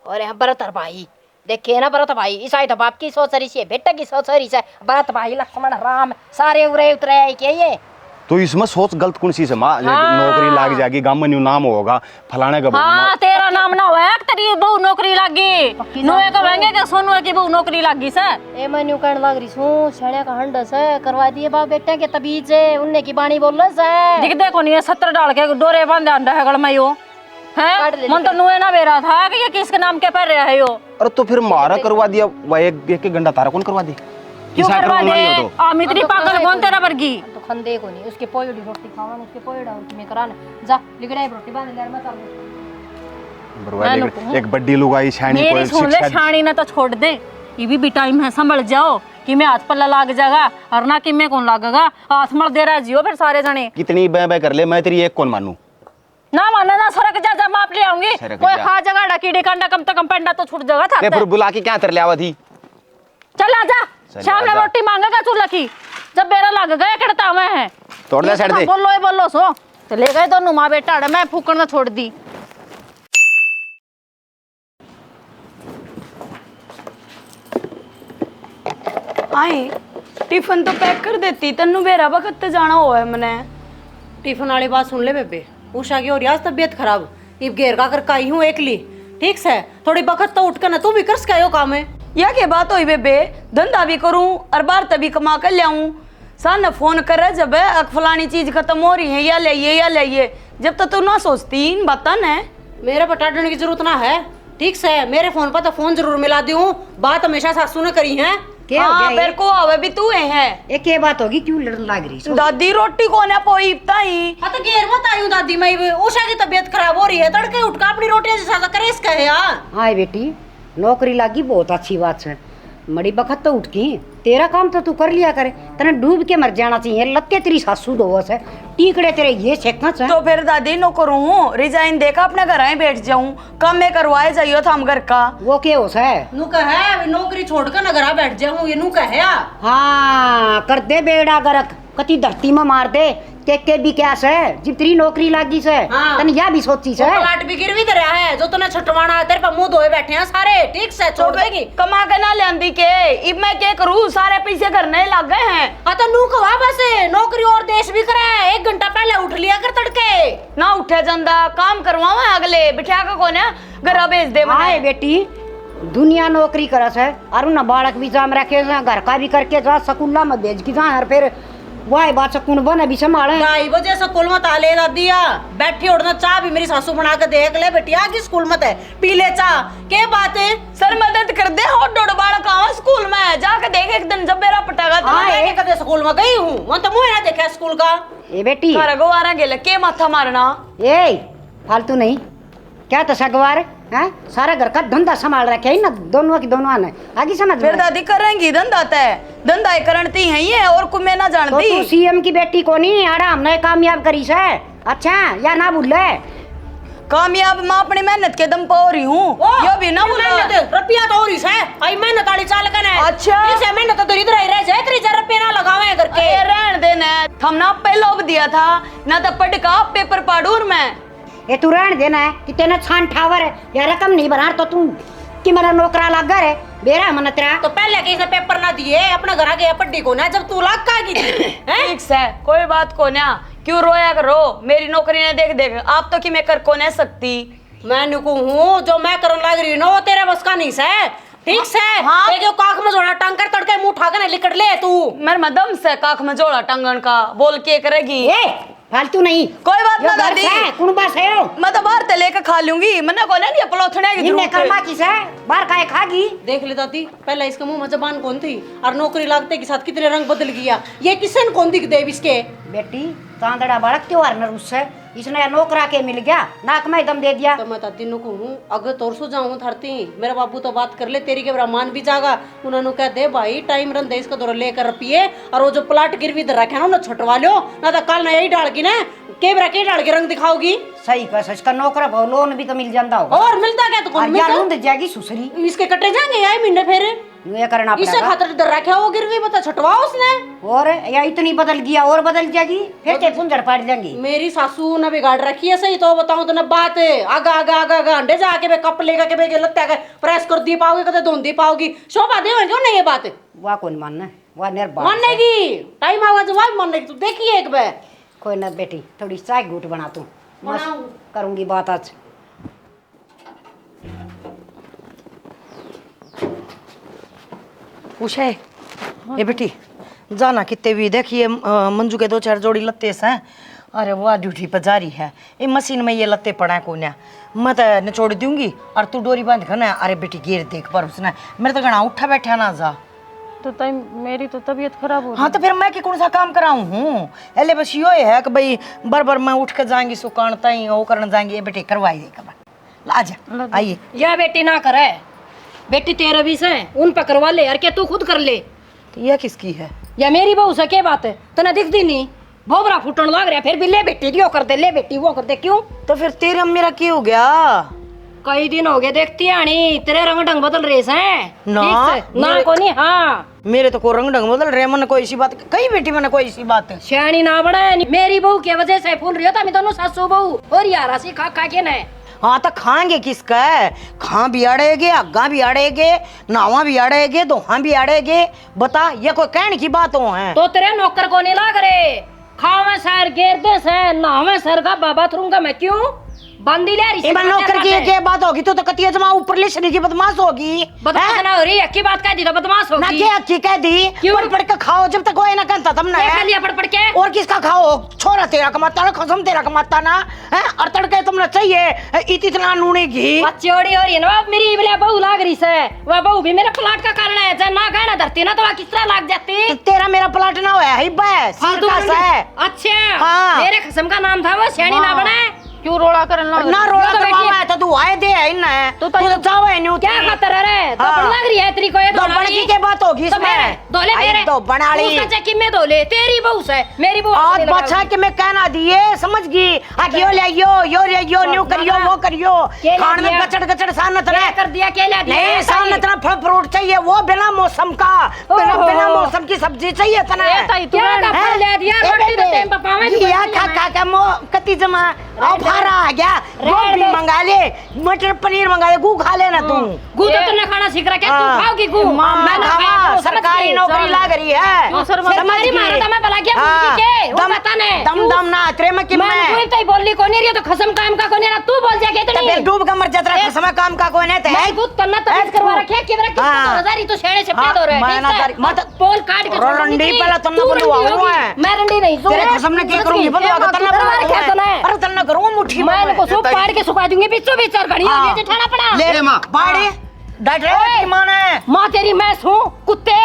और यहाँ भरत भाई देखे ना भरत भाई ईसाई तो बाप की सोच रही है बेटा की सोच रही है भरत भाई लक्ष्मण राम सारे उरे उतरे क्या ये तो इसमें सोच गलत कौन सी से माँ नौकरी लाग जाएगी गांव में न्यू नाम होगा फलाने का हाँ तेरा नाम ना हुआ तेरी बहू नौकरी लागी नुए कहेंगे कि सोनू की बहू नौकरी लागी से ए मैं न्यू कहने लग रही हूँ छड़े का हंड से करवा दिए बाप बेटे के तबीज से उनने की बाणी बोल से दिख देखो नहीं 70 डाल के डोरे बांधे अंडा है गल में यो है मन तो नुए ना बेरा था कि ये किसके नाम के पर रहा है यो अरे तो फिर मारा करवा दिया वह एक घंटा तारा कौन करवा दे क्यों करवा दे अमित्री पागल कौन तेरा वर्गी तो खंदे को नहीं उसके पोयड़ी रोटी खावा उसके पोयड़ा में कराने जा लिगड़े रोटी बांध ले मैं चल एक बड्डी लुगाई छानी मेरी सुन ले छानी ना तो छोड़ दे ये भी टाइम है संभल जाओ कि मैं हाथ पल्ला लाग जाएगा और ना कि मैं कौन लागेगा हाथ मल दे रहा जियो फिर सारे जने कितनी बै कर ले मैं तेरी एक कौन मानू ना माना ना सरक जा माप ले आऊंगी कोई खा जगह कीड़े कांडा कम तो कम पेंडा तो छूट जाएगा था फिर बुला के क्या कर ले आवा थी चल आ जा शाम में रोटी मांगेगा चूल्हा की जब बेरा लग गया किड़ता मैं है तोड़ ले छड़ दे बोलो सो चले गए तो नुमा बेटा मैं फूकण ना छोड़ दी आई टिफिन तो पैक कर देती तन्नू बेरा वक्त जाना हो है मने टिफिन वाली बात सुन ले बेबे उषा की हो रही आज तबीयत खराब इब घेर का कर आई हूँ एकली ठीक से थोड़ी बखत तो उठ कर ना तू भी कर सका काम है या के बात हुई बेबे धंधा भी करूं और बाहर तभी कमा कर लाऊं सान फोन कर जब फलानी चीज खत्म हो रही है या लाइए जब तक तू ना सोचती इन बाता न मेरे पर टाटने की जरूरत ना है ठीक से मेरे फोन पर तो फोन जरूर मिला दी हूँ बात हमेशा सासू ने करी है मेरे को आवे भी तू है एक ये बात होगी क्यों लड़न लग रही दादी रोटी कोने पोईपता ही हाँ तो घेर मत आई हूँ दादी मैं उषा की तबीयत खराब हो रही है तड़के उठ कर अपनी रोटियां जैसा करे इसका है यार हाँ बेटी नौकरी लागी बहुत अच्छी बात है मड़ी बखत तो उठ की तेरा काम तो तू कर लिया करे तने डूब के मर जाना चाहिए लत्ते तेरी सासू दोवस है टीकड़े तेरे ये सेकना चाहिए तो फिर दादी नो करूँ रिजाइन देकर अपने घर आए बैठ जाऊं काम में करवाए जाइयो था हम घर का वो क्या हो है नू कहे नौकरी छोड़कर न घर बैठ जाऊं ये नू कहे हाँ कर दे बेड़ा गरक कति धरती में मार दे के भी क्या से जब तेरी नौकरी लागी से हाँ। तने या भी सोची से प्लाट भी गिरवी दे रहा है जो तूने छटवाना तेरे पर मुंह धोए बैठे हैं सारे ठीक से छोड़ देगी कमा के ना लेंदी के इब मैं क्या करूँ सारे पैसे करने लग गए हैं हाँ तो नू कहा बस नौकरी और देश भी करे 1 घंटा पहले उठ लिया कर तड़के ना उठे जांदा काम करवावा अगले बिठा के कोने घर भेज दे हाय बेटी दुनिया नौकरी करस है और ना बालक भी जाम रखे घर का भी करके जा स्कूल में भेज की जा फिर वाह बात सकून बने भी संभाले 2:30 बजे स्कूल में ताले दिया बैठी उड़ना चाह भी मेरी सासू बना के देख ले बेटी आगे स्कूल में पी ले चाह के बात है सर मदद कर दे हो डोड़ बालक आवा स्कूल में जाके देख एक दिन जब मेरा पटागा तो मैं कदे स्कूल में गई हूँ वहां तो मुझे ना देखा स्कूल का ए बेटी सारा गवारा गेले के माथा मारना ए फालतू नहीं क्या तो सगवार है सारा घर का धंधा संभाल रखे है ना दोनों की दोनों ने आगे समझ फिर दादी करेंगी धंधा तय धंधा करती है ये और को मैं ना जानती तो तू सीएम की बेटी को नहीं आराम ने कामयाब करी से अच्छा या ना भूल ले कामयाब मैं अपनी मेहनत के दम पर हो रही हूँ ये भी ना भूल रुपया तो हो रही है आई मेहनत वाली चाल कर अच्छा इसे मेहनत तो इधर ही रह जाए 3 रुपये ना लगावे करके रहने देना हम ना पहले दिया था ना तो पढ़ का पेपर पाड़ूर मैं ये तू रहने देना है कि तेने छान ठावर है या रकम नहीं बना तो तू कि मेरा नौकरा लग है बेरा मन तेरा तो पहले कैसे पेपर ना दिए अपना घर आ गया पड्डी को ना जब तू लाग का की थी ठीक है कोई बात को ना, क्यों रोया करो, मेरी नौकरी ने देख देख आप तो कि मैं कर को नहीं सकती। मैं नुकू हूँ जो मैं करने लग रही हूँ ना वो तेरे बस का नहीं है, ठीक से। हाँ। एक काख में जोड़ा टंग कर तड़के मुंह उठा कर लिकट ले तू। मेरे मदम से काख में जोड़ा टंगन का बोल के करेगी। ए फालतू नहीं कोई बात ना दादी, कौन बात है यो मैं तो बाहर ते लेकर खा लूंगी, मैंने को नहीं पलोथने की इन्ने जरूरत कर्मा है। किस है बाहर काहे खागी। देख ले दादी, पहले इसके मुंह में जबान कौन थी और नौकरी लागते के साथ कितने रंग बदल गया। ये किसने कौन दिख देव इसके बेटी तांदड़ा बड़ा त्योहार न उससे इसने नौकरा के मिल गया नाक में दम दे दिया। तो मैं दादी नु कहूँ अगर तोर सो जाऊँ धरती मेरा बाबू तो बात कर ले तेरी के ब्राह्मण भी जागा उन्होंने कह दे भाई टाइम रन दे इसका दौरा लेकर पिए और वो जो प्लाट गिरवी धर रखे ना छटवा लो ना तो कल ना यही डाल की ना केबरा के डाल के रंग दिखाओगी। सही कह इसका नौकरा भाव लोन भी तो मिल जाता होगा और मिलता क्या तो कौन मिलता जाएगी सुसरी इसके कटे जाएंगे यार महीने फिर ये करना इसे पड़ेगा खातर डर रखा वो गिरवी बता छटवाओ उसने। और या इतनी बदल गया और बदल जाएगी फिर ते पुंजड़ पाड़ जाएंगी। मेरी सासू ने बिगाड़ रखी है सही तो बताऊं तो ना बात आगा आगा आगा आगा अंडे जाके बे कप लेगा के बे लत्ता के प्रेस कर दी पाओगे कदे धोन दी पाओगी शोभा देवे क्यों नहीं ये बात वाह कौन मानना वाह निर्बाध मानेगी टाइम आवा जो वाह मानेगी तू देखिए एक बार कोई ना बेटी थोड़ी चाय घूट बना तू बनाऊं। करूंगी बात आज उषा ये बेटी जाना कितने भी देखिए मंजू के 2-4 जोड़ी लत्ते से हैं। अरे वो ड्यूटी पर जा रही है ये मशीन में ये लत्ते पड़ा है कोने मैं तो निचोड़ दूंगी और तू डोरी बांध कर ना। अरे बेटी गिर देख पर उसने मेरे तो गणा उठा बैठा ना जा तो टाइम मेरी तो तबीयत खराब हो हाँ तो फिर मैं कि कौन सा काम कराऊं हूँ एले बस यो है कि भाई बार मैं उठ कर जाएंगी सुकान तई वो करने जाएंगी ये बेटी करवाई देगा आ जा आइए। या बेटी ना करे बेटी तेरे भी से उन पे करवा ले यार क्या तू खुद कर ले। तो यह किसकी है या मेरी बहू से क्या बात है तने दिखती नहीं भोबरा फूटन लग रहा फिर भी ले बेटी यो कर दे ले बेटी वो कर दे क्यों। तो फिर तेरे मेरा क्या हो गया कई दिन हो गए देखती आनी तेरे रंग ढंग बदल रहे हैं ना, ना को नहीं। हाँ मेरे तो को रंग ढंग बदल रहे मन कोई ऐसी बात कही बेटी मैंने कोई ऐसी बात श्याणी ना बड़ा मेरी बहू की वजह से फूल रही हो तो दोनों सासू बहू और यार सी खा खा के न। हाँ तो खाएंगे किसका खां भी अड़ेगे अग्गा भी अड़ेगे नावा भी अड़ेगे दोहा भी अड़ेगे बता ये कोई कहने की बात हो है। तो तेरे नौकर को नहीं लाग रहे खावे सर घेर दे से नहावे सर का बाबा थरूंगा मैं क्यों बंदी ले रही नौकर की क्या बात होगी तो कतिया जमा ऊपर ले शनि की बदमाश होगी बदमाश ना हो रही अक्की बात कह दी तो बदमाश होगी ना क्या अक्की कह दी पढ़ पढ़ के खाओ जब तक कोई ना कहता तुम ना लिया पढ़ पढ़ के और किसका खाओ छोरा तेरा कमाता ना खसम तेरा कमाता ना है और तड़के तुमने चाहिए इतना नूने घी चोरी हो रही है ना मेरी बोले बहू लाग रही से वह बहू भी मेरे प्लाट का कारण है ना गहना धरती ना तो किस तरह लाग जाती तेरा मेरा प्लाट ना हुआ है बस अच्छा मेरे खसम का नाम था वो श्याणी ना बना क्यों रोड़ा करन लग ना रोड़ा करवावा है तो तू आए दे है ना तू तो जावे न्यू क्या खतर है तो बन लग रही है तेरी को ये तो बड़की के बात होगी इसमें दोले मेरे तो बनाली उसका चक्की में दोले तेरी बहू से मेरी बहू आज बच्चा के मैं कहना दिए समझ गई आगे ले यो ले यो न्यू करियो वो करियो खान में गचड़ गचड़ सानत क्या कर दिया क्या ला दिया नहीं सानत ना फल फ्रूट चाहिए वो बिना मौसम का बिना मौसम की सब्जी चाहिए तना क्या का फल ले दिया रोटी तो टाइम पे पावे या खा खा मो कति जमा अब भारा आ गया गोभी मंगा ले मटर पनीर मंगा ले गू खा लेना तू गू तो तूने खाना सीख रहा क्या तू खाओगी गू मैं ना खावा सरकारी नौकरी लाग रही है सरकारी मारा था मैं भला क्या बोल के वो बता ने दम दम ना तेरे में कि मैं कोई तो बोलली को नहीं रही तो खसम काम का को नहीं ना तू बोल जा के इतनी फिर डूब का मर जाता है समय काम का कोई नहीं है मैं खुद करना तमीज करवा रखे किधर किस हजारी तो छेड़े छपे दो रहे मैं ना मत पोल काट के रंडी पहले तुमने बोलवा हुआ है मैं रंडी नहीं तेरे खसम ने क्या करूंगी बोलवा का तन्ना अरे तन्ना करूंगा मुट्ठी मैं इनको सब पाड़ के सुखा दूंगी बीचों बीच और घड़ी हो गई ठहरा पड़ा ले मां बाड़े डट रे तेरी मां है मां तेरी मैं हूं कुत्ते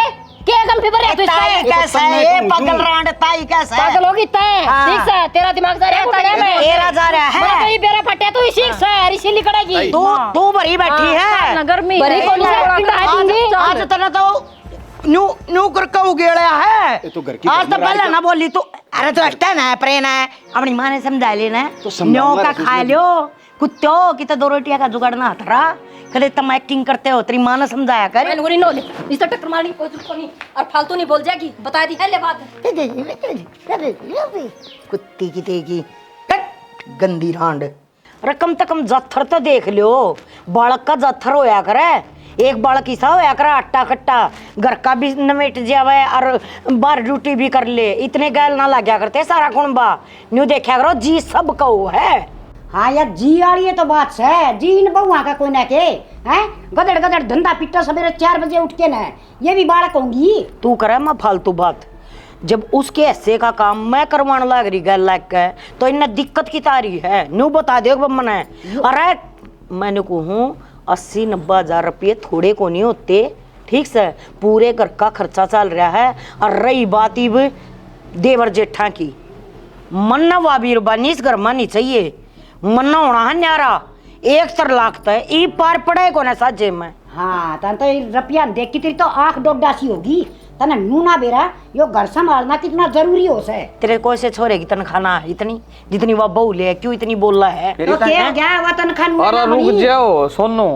के गम फिर है तू कैसा है ये पागल रांड ताई कैसा है पागल होगी तय ठीक है तेरा दिमाग जा रहा है तेरा जा रहा है मैं कहीं बेरा फटे तो इसी से इसी लिकड़ेगी तू भरी बैठी है गर्मी भरी कौन सी आज तना तो न्यू करके उगेड़ा है तो घर की आज तो पहले ना बोली तू अरे तो अच्छा ना प्रेम है अपनी माँ ने समझा लेना न्यू का खा लो कुत्तो की तो 2 रोटियां का जुगाड़ना हथरा कदे तुम एक्टिंग करते हो तेरी माँ ने समझाया कर मैं नूरी नो ले इस तो टक्कर मारनी कोई तुझको नहीं और फालतू नहीं बोल जाएगी बता दी है ले बात कुत्ती की तेगी गंदी रांड अरे कम से कम जत्थर तो देख लो, बालक का जत्थर होया करे, एक बालक ऐसा होया करे आटा खट्टा, घर का भी नमेट जावे और बाहर ड्यूटी भी कर ले, इतने गैल ना लाग्या करते सारा कुणबा। न्यू देखा करो जी सब कहो है। हाँ यार जी वाली तो बात है, जी इन बहुआ का कोई ना के हैं, गदड़ गदड़ धंधा पिट्टा सवेरे 4 बजे उठ के ना, ये भी बालक होंगी। तू करे मैं फालतू बात, जब उसके हिस्से का काम मैं करवाने लग रही गैल लाग के, तो इन्हें दिक्कत की तारी है। न्यू बता दे मैंने, अरे मैंने कहूँ 80-90 हजार रुपये थोड़े को नहीं होते, ठीक से पूरे घर का खर्चा चल रहा है। और रही बात इब देवर जेठा की, मन्ना वाबीर बानी इस घर में नहीं चाहिए, मन्ना होना है न्यारा 1 लाख तक ई पार पड़े को ना साजे में। हाँ तन तो रुपया देख की तेरी तो आंख डोडासी होगी, तना नू ना बेरा यो घर संभालना कितना जरूरी हो से। तेरे को से छोरे की तनखा ना इतनी जितनी वह बहू ले, क्यों इतनी बोल रहा है? तो क्या गया वो तनखा नू अरे रुक जाओ, सुनो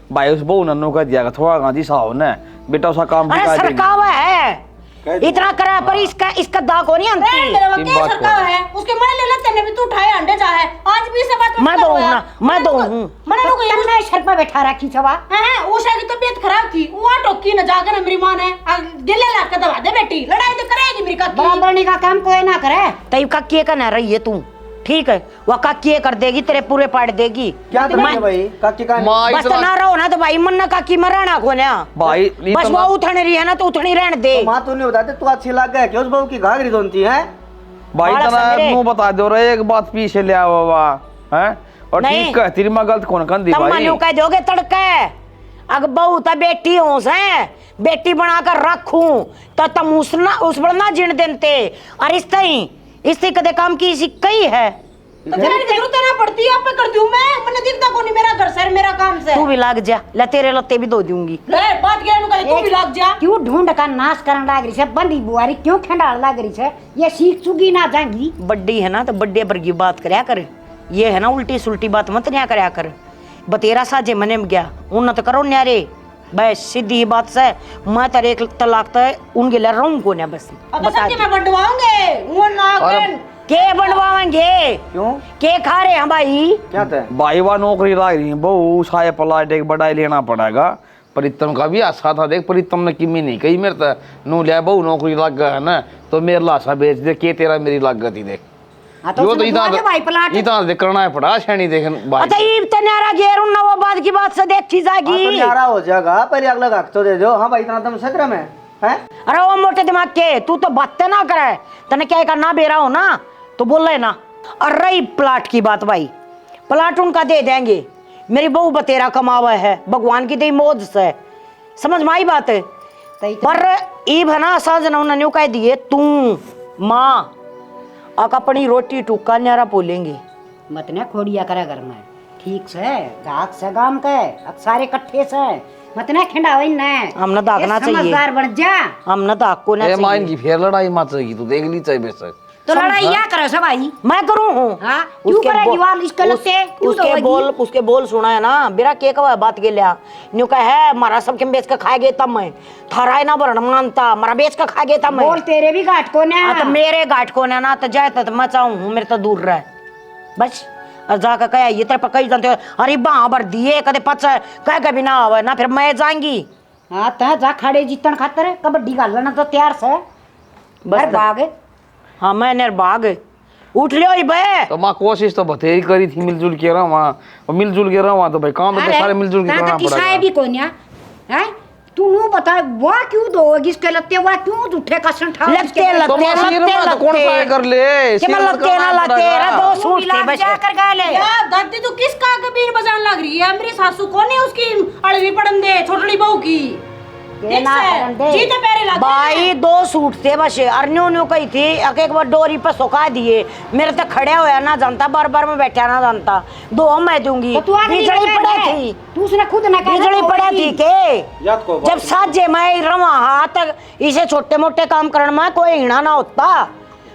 भाई, उस बहू नन्नू का दिया थोड़ा गांधी साहब ने बेटा उसका काम अरे बिगाड़ देंगे। सरकावा है इतना करा, पर इसका दाग को नहीं आती। क्या सरकावा है उसके मन ले लेते ने भी तू उठाए अंडे जा है, आज भी से बात मैं दो ना, मैं दो हूं। मैंने तो लोग तुमने सर पे बैठा रखी छवा हैं, उषा की तबीयत खराब थी, वो टोकी न जाकर मेरी मां ने गिले लाख का दवा दे बेटी, लड़ाई तो करेगी मेरी काकी। बराबरनी का काम कोई ना करे। तई का के का ना रही है तू, ठीक है वह काकी ये कर देगी, तेरे पूरे पाड़ देगी। क्या करेंगे भाई काकी का? बस ना रहो ना तो भाई मन ना काकी मराना को ना भाई बस वो उठने रही है ना तो उठनी रहने दे। माँ तू नहीं बताते, तू अच्छी लग गया कि उस बहू की घाघरी धोती है भाई बाला तना संगरे। मुंह बता दो रे, एक बात पीछे ले आओ बाबा हैं, और नहीं। ठीक है तेरी मां गलत कौन कंदी तब भाई? मनु कह दोगे तड़के अग बहू ता बेटी हो से बेटी बनाकर रखूं तो तुम उस बड़ना जिन देते, और इससे कदे काम की इसी कई है। तो तेरी जरूरत ना पड़ती है, आप कर दूं मैं, मैंने दिखता को नहीं मेरा घर से मेरा काम से। तू भी लाग जा, ले तेरे लत्ते भी धो दूंगी। ले बात क्या नु कहे तू भी लाग जा। क्यों ढूंढ का नाश करने लाग रही है, बंदी बुआरी क्यों खंडाल लाग रही है, ये सीख चुकी ना जाएंगी। बड्डी है ना तो बड्डे पर की बात करया कर, ये है ना उल्टी सुल्टी बात मत न्या करया कर। बतेरा साजे मने में गया उन्नत करो न्यारे, बस सीधी ही बात से मैं तेरे 1 तलाक तक उनके ले रहूं को ना बस अब सच्ची में बढ़वाऊंगे वो ना के बनवाएंगे, क्यों के खा रहे हैं भाई? क्या था भाई वह नौकरी लाग रही है बहू, साय पलाट एक बड़ाई लेना पड़ेगा। परितम का भी आशा था, देख परितम ने किमी नहीं कही मेरे तक नू लिया बहू नौकरी लग गया है ना, तो मेरे लाशा बेच दे के तेरा मेरी लग गई देख। हाँ तो यो तो इतना करना है पड़ा शैनी देख भाई। अच्छा ये तन्यारा घेरू ना वो बात की बात से देखी हाँ, तो जाएगी। न्यारा हो जाएगा, पहले अगला हक तो दे दो। हाँ भाई इतना दम सक्रम है अरे वो मोटे दिमाग के तू तो बातें ना करे, तने क्या करना बेरा हो ना तो बोल रहे ना। और रही प्लाट की बात भाई, प्लाट उनका दे देंगे, मेरी बहू बतेरा कमावा है भगवान की दी मौज से, समझ में आई बात है। पर ईब है ना साजना उन्होंने कह दिए तू माँ अक अपनी रोटी टुक्का न्यारा बोलेंगे मत ना खोड़िया करे घर में, ठीक से गाक से गाम के अब सारे इकट्ठे से मत ना खिंडावे ना, हमने दागना चाहिए, समझदार बन जा। हमने दाग को ना ए मां चाहिए। इनकी फिर लड़ाई मत सही, तू देख ली चाहिए बेशक। तो लड़ाई क्या करे सब भाई? मैं करूं हूँ हाँ क्यों करेगी वाल इसके लगते क्यों तो उसके बोल सुना है ना बेरा के कवा बात के लिया न्यू का है मारा सबके बेच के खाए गए तब मैं थारा ना भरण मानता मारा बेच के खा गए तब मैं बोल तेरे भी घाट को ना। तो मेरे गाठ को ना तो जाए तो मैं चाहूँ हूँ मेरे तो दूर रहे बस। और जाकर कह ये तेरे पकड़ जानते हो, अरे बाँ भर दिए कदे पच कह कभी ना आवे ना फिर मैं जाएंगी। हाँ तो जा खड़े जीतन खातर कबड्डी का लेना तो तैयार से बस भाग। हाँ मैं निर्भाग उठ लियो ही बे। तो माँ कोशिश तो बतेरी करी थी मिलजुल के रहा वहाँ, मिलजुल के रहा वहाँ तो भाई काम तो सारे मिलजुल के करना पड़ेगा। भी कोई ना है तू नु बता वाह क्यों दोगी इसके लगते वाह क्यों झूठे कसम ठा लगते तो माँ सिर में कौन पाए कर ले कि मैं लगते ना लगते रे दो सूट थे बस कर गए यार दादी तू किसका कबीर बजान लग रही है, मेरी सासू को ने उसकी अड़वी पड़न दे छोटड़ी बहू की जीते पैरे लग भाई 2 सूट थे बस अरन्यू न्यू कही थी एक बार डोरी पे सुखा दिए मेरे तो खड़े होया ना जानता बार बार में बैठा ना जानता 2 मैं दूंगी बिजली पड़े थी तू उसने खुद ना बिजली पड़े थी के जब साजे मैं रवा हाथ तक इसे छोटे मोटे काम करने में कोई हिना ना होता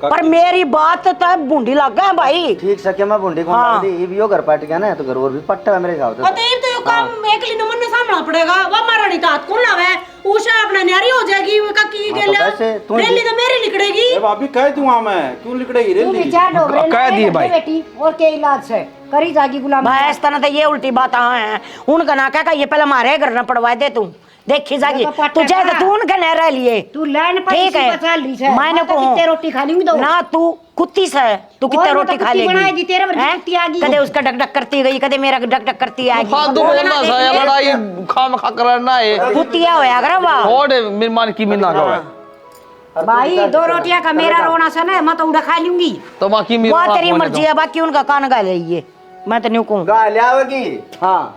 पर मेरी बात तो बूंदी लग गया भाई। ठीक सके मैं बूंदी को डाल दी ये भी यो घर पट गया ना तो घर और भी पट्टा है मेरे हिसाब से। अतएव तो यो काम एकली नमन ने सामना पड़ेगा, वो मारा नहीं तात कौन लावे उषा अपना न्यारी हो जाएगी का की के लिए रैली तो मेरी लिखड़ेगी। भाभी कह दूंगा मैं क्यों लिखड़ेगी तू रैली विचार डोबरे कह दिए भाई बेटी और के इलाज से करी जागी गुलाम भाई इस तरह तो ये उल्टी बात है उनका ना क्या ये पहले हमारे घर ना पड़वा दे तू देखी जागी तो पट्टे तुझे का। तू उनके न रह लिए तू लाइन पर ठीक इसी है पर चल रही है। मैंने माता को कितने रोटी खा लूंगी दो ना तू कुत्ती से तू कितने और रोटी मतलब खा कुत्ती बनाएगी, लेगी तेरे वर्गी हैं? कुत्ती आ गई। कदे उसका डक डक करती गई कदे मेरा डक डक करती आएगी फालतू बोलना सा है बड़ा ये खाम खा करना है कुत्तिया होया कर वाह और मेहमान की मिलना का है भाई 2 रोटियां का मेरा रोना सा ना मैं तो उड़ा खा लूंगी। तो बाकी वो तेरी मर्जी है बाकी उनका कान गा ले मैं तो नहीं कहूँ गालियावगी हाँ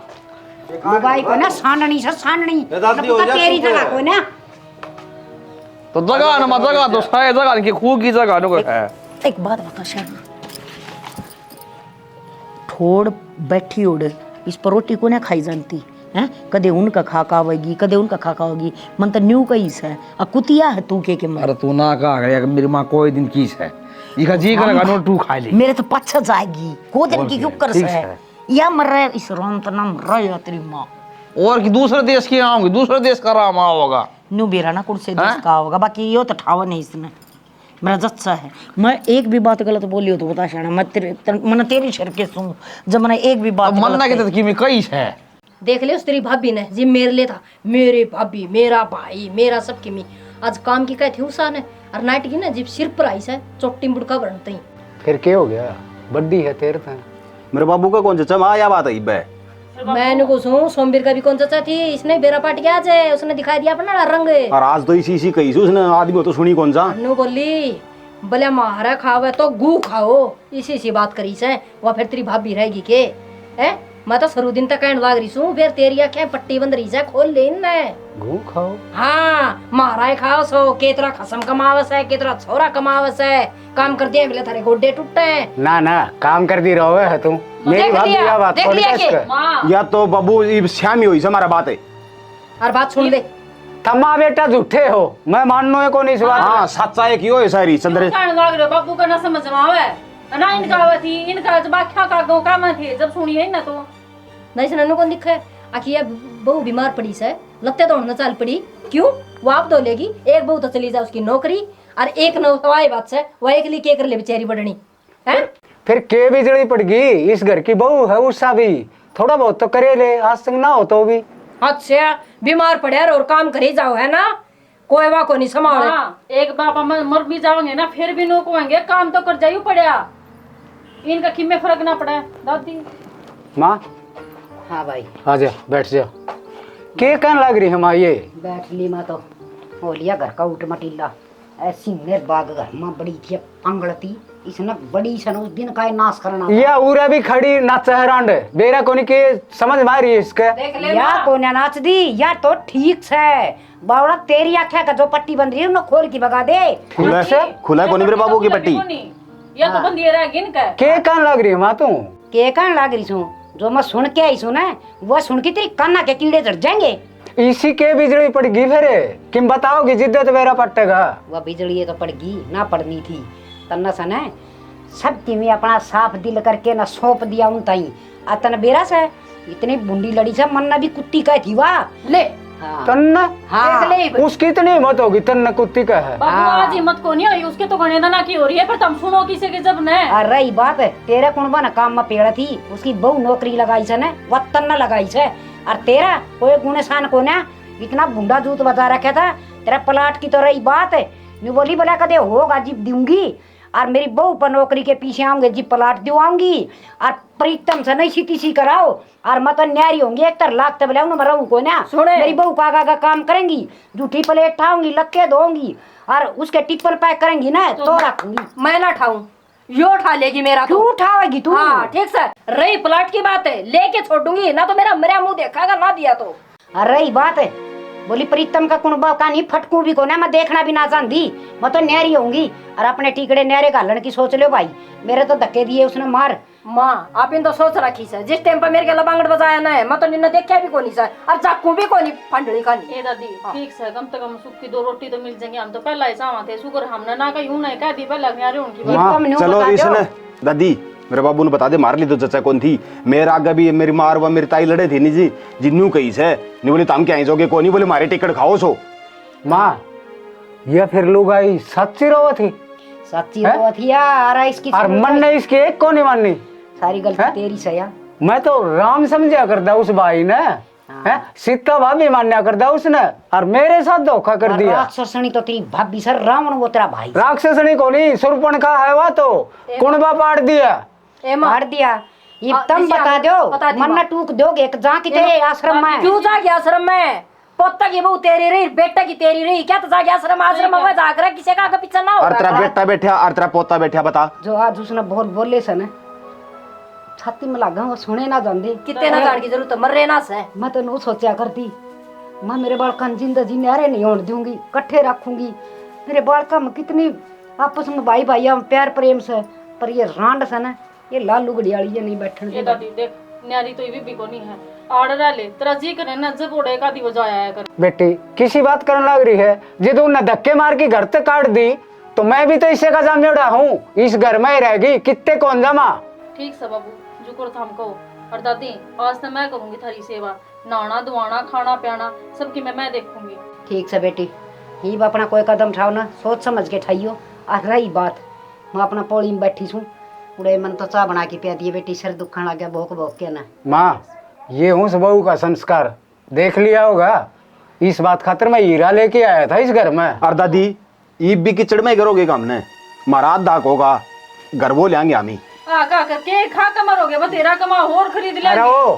भाई को ना साननी से साननी दादी हो जा, तेरी चुप जगह है। को ना तो जगह ना जगह तो सारे जगह की खूब की जगह ना कोई है एक बात बता शर्मा थोड़ बैठी उड़ इस पर रोटी को ना खाई जानती हैं कदे उनका खाका होगी कदे उनका खाका होगी मन तो न्यू कईस है आ कुतिया है तू के मन अरे तू ना कहा करे मेरी माँ कोई दिन कीस है ये जी करेगा नो तू खा ले मेरे तो पच्चा जाएगी को दिन की क्यों कर ठीक है है। या मर रहा है इस राम तो नाम रहा तेरी माँ और कि दूसरे देश की आऊंगी दूसरे देश का राम होगा न्यू बेरा ना कुछ से हाँ? जिसका होगा बाकी यो तो ठावा नहीं इसने मेरा जच्चा है मैं एक भी बात गलत बोली हो तो बता शाना मैं तेरी शर के सुन जब मैंने एक भी बात मनना के कि मैं कई है देख ले उस तेरी भाभी ने जी मेरे लिए था मेरे भाभी मेरा भाई मेरा सबकी मी आज काम की कहती उसान है और नाइट की ना जीप सिर पर आई से चोटी मुड़का बनते ही फिर क्या हो गया बड्डी है तेरे था मेरे बाबू का कौन सा माँ या बात है बे मैंने को सुन सोमवीर का भी कौन सा थी इसने बेरा पाट गया आज उसने दिखाई दिया अपना रंग और आज तो इसी कही से उसने आदमी तो सुनी कौन सा नु बोली भले मारा खाओ तो गू खाओ इसी बात करी से वह फिर तेरी भाभी रहेगी के है मैं तो शुरू दिन तक कहने लाग रही हूँ फिर तेरी आंखें पट्टी बंद रही से खोल ले घू खाओ हाँ मारा खाओ सो केतरा खसम कमावस है केतरा छोरा कमावस है काम कर दिया मिले थारे गोड्डे टूटे हैं ना ना काम कर दी रहो है तुम मेरी भाभी या बात देख थोड़ी लिया कस के? कर। या तो बाबू ये श्याम ही हुई से हमारा बात है और बात सुन ले थमा बेटा झूठे हो मैं माननो है को नहीं सवाल हाँ सच्चा एक यो है सारी चंद्र बाबू का ना समझ में आवे ना इनका थी इनका जब आख्या का गो का में थे जब सुनिए ना तो नहीं सुनने को दिखा है आखिर बहू बीमार पड़ी से लगते तो उन्हें चाल पड़ी क्यों वो आप दो लेगी एक बहू तो चली जाए उसकी नौकरी और एक नौकरी बात से वो एक लिए के कर ले बेचारी बढ़नी है फिर के बिजली पड़ गई इस घर की बहू है उससा भी थोड़ा बहुत तो करे ले आज तक ना हो तो भी अच्छा बीमार पड़े और काम करे जाओ है ना कोई वा को नहीं संभाले एक बाप मर भी जाओगे ना फिर भी नो कोएंगे काम तो कर जाइयो पड़या इनका किमे फर्क ना पड़ा दादी माँ हाँ भाई आ जा बैठ जा के कहने लग रही है माँ ये बैठ ली मैं तो हो लिया घर का उठ मटीला ऐसी मेरे बाग घर में बड़ी थी पंगड़ती इसने बड़ी सन उस दिन का नाश करना या उरा भी खड़ी नाच हैरान बेरा कोनी के समझ में आ रही है इसके या कोने नाच दी या तो ठीक है बावड़ा तेरी आख्या का जो पट्टी बन रही है उन्हें खोल की भगा दे खुला कोनी मेरे बाबू की पट्टी या तो बंदी रह गिन का के कहने लग रही है माँ तू के कहने लग रही हूँ जो मैं सुन के आई सुना वो सुन के तेरी कान्ना के कीड़े चढ़ जाएंगे इसी के बिजली पड़गी फिर किम बताओगी जिद्दत मेरा पट्टेगा वह बिजली तो पड़गी ना पड़नी थी तन्ना सन है सब में अपना साफ दिल करके ना सौंप दिया उन ताई अतन बेरा से इतनी बुंडी लड़ी से मन्ना भी कुत्ती का थी वाह ले हाँ तन्ना हाँ उसकी इतनी हिम्मत होगी तन्ना कुत्ती का है बाबू आज हिम्मत को नहीं हुई उसके तो गणेदना की हो रही है पर तुम सुनो किसी के जब ने और रही बात तेरे कुणबा ना काम में पेड़ थी उसकी बहु नौकरी लगाई से न वह तन्ना लगाई से और तेरा कोई गुणसान को ना इतना बुंडा जूत बजा रखा था तेरा प्लाट की तो रही बात है मैं बोली बोला कदे होगा जीप दूंगी और मेरी बहू पर नौकरी के पीछे आऊंगे जी प्लाट दिवाऊंगी और प्रीतम से नहीं सीटी सी कराओ और मैं तो न्यारी होंगी 1 लाख तब लाऊं मैं रहूं को ना मेरी बहू का काम करेंगी जूठी प्लेट ठाऊंगी लक्के धोऊंगी और उसके टिप्पल पैक करेंगी ना तो रखूंगी मैं ना ठाऊं यो उठा लेगी मेरा क्यों उठावेगी तू हाँ ठीक सर रही प्लाट की बात है लेके छोड़ दूंगी ना तो मेरा मुंह देखागा ना दिया तो रही बात है बोली प्रीतम का कुणबा का नहीं फटकू भी को ना मैं देखना भी ना चाहती मैं तो न्यारी होंगी और अपने टिकड़े न्यारे घालन की सोच लो भाई मेरे तो धक्के दिए उसने मार माँ आप इन तो सोच रखी सर जिस टाइम पर मेरे के लबांगड़ बजाया ना है मैं तो निन्ना देखा भी कोनी सर और चाकू भी कोनी फंडड़ी खानी ए दादी ठीक है कम से कम सुख की 2 रोटी तो मिल जाएंगी हम तो पहला ही चाहते थे शुक्र हमने ना कहीं नहीं कह दी पहले न्यारे उनकी हाँ, चलो इसने दादी मेरे बाबू ने बता दे मार ली तो चचा कौन थी मेरा आगे भी मेरी मार व मेरी ताई लड़े थी नहीं जी जिन्नू कही से नहीं बोले तम क्या जोगे को नहीं बोले मारे टिकट खाओ सो माँ ये फिर लोग आई सच्ची रो थी सच्ची रो थी यार इसकी और मन ने इसकी एक को नहीं माननी सारी गलती हैं? तेरी से यार। मैं तो राम समझा करता उस भाई ने, हैं? सीता भाभी मान्या करता उसने, और मेरे साथ धोखा कर दिया। राक्षसनी तो तेरी भाभी सर, रावण वो तेरा भाई। राक्षसनी को नहीं, सुरपण का है वह तो कुणबा पाड़ दिया। मार दिया। ये तुम ऐसे बता बता दो, दी मन्ना टूक दोगे एक जा की तेरे आश्रम में। क्यों जाके आश्रम में? पोता की बहू तेरी रही, बेटा की तेरी रही, क्या तो जाके आश्रम में जाकर रहा, किसी का आगे पीछे ना और तेरा होगा। बेटा बैठा और तेरा पोता बैठा, बता। जो आज उसने बोले से ना छाती में लगा वो सुने ना जान कितने ना जान की जरूरत है, मर रहे ना से। मैं तो नो सोचा करती, मैं मेरे बालका जिंदगी न्यारे नहीं होने दूंगी, इकट्ठे रखूंगी। मेरे बालका में कितनी आपस में भाई भाई प्यार प्रेम से, पर ये रांड से ना, ये लालू गड़ियाली ये नहीं बैठने ये देगा। दादी देख, न्यारी तो ये भी कोनी है, आड़ रह ले तेरा जी करे ना जब ओढ़े का दिवस आया कर। बेटी किसी बात करने लग रही है, जिद उन्हें धक्के मार के घर तक काट दी, तो मैं भी तो इसे का जामेड़ा हूँ, इस घर में ही रहेगी, कितने कौन जमा। ठीक से बाबू, जुकर थाम कहो। और दादी आज तो मैं करूंगी थारी सेवा, नहाना धोना खाना पियाना सबकी मैं देखूंगी। ठीक से बेटी, ही अपना कोई कदम उठाओ ना, सोच समझ के ठाइयो। और रही बात, मैं अपना पौड़ी में बैठी छूँ, उड़े मन तो चाह बना के पिया दिए, बेटी सर दुखन लग गया भोक भोक के ना। माँ ये हूँ बहू का संस्कार, देख लिया होगा, इस बात खातिर मैं हीरा लेके आया था इस घर में। और दादी ईब भी किचड़ में करोगे काम ने, महाराज दाग होगा, घर वो लेंगे हम ही। का करके खा के मरोगे, बतेरा कमा और खरीद ले। अरे ओ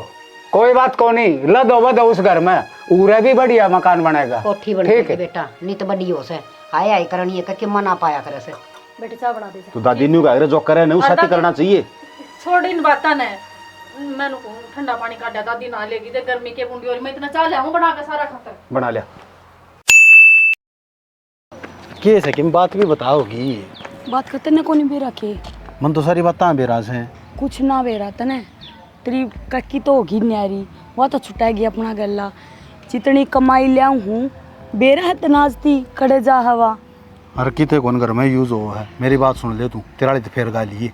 कोई बात को नहीं, लदो बदो उस घर में, उरे भी बढ़िया मकान बनेगा। कोठी बन ठीक के है बेटा, नित बड़ी हो से आए आए करनी है कि मना पाया करे से। बेटे चाय बना दे। तो दादी न्यू कह जो करे ना साथी करना चाहिए। छोड़ इन बातां ने, मैंने ठंडा पानी काटा दादी ना लेगी ते गर्मी के बूंदी और मैं इतना चाह ले बना के सारा खातर बना लिया। के से किम बात भी बताओगी? बात करते ना कोनी भी रखे, मन तो सारी बातें बेराज हैं। कुछ ना बेरा तने तेरी कक्की तो होगी न्यारी, वह तो छुटाएगी अपना गला, जितनी कमाई लिया हूँ बेरा है तनाजती कड़े जा हवा। हर किते कौन घर में यूज हो है। मेरी बात सुन ले तू, तेरा लिए तो फेर गा लिए,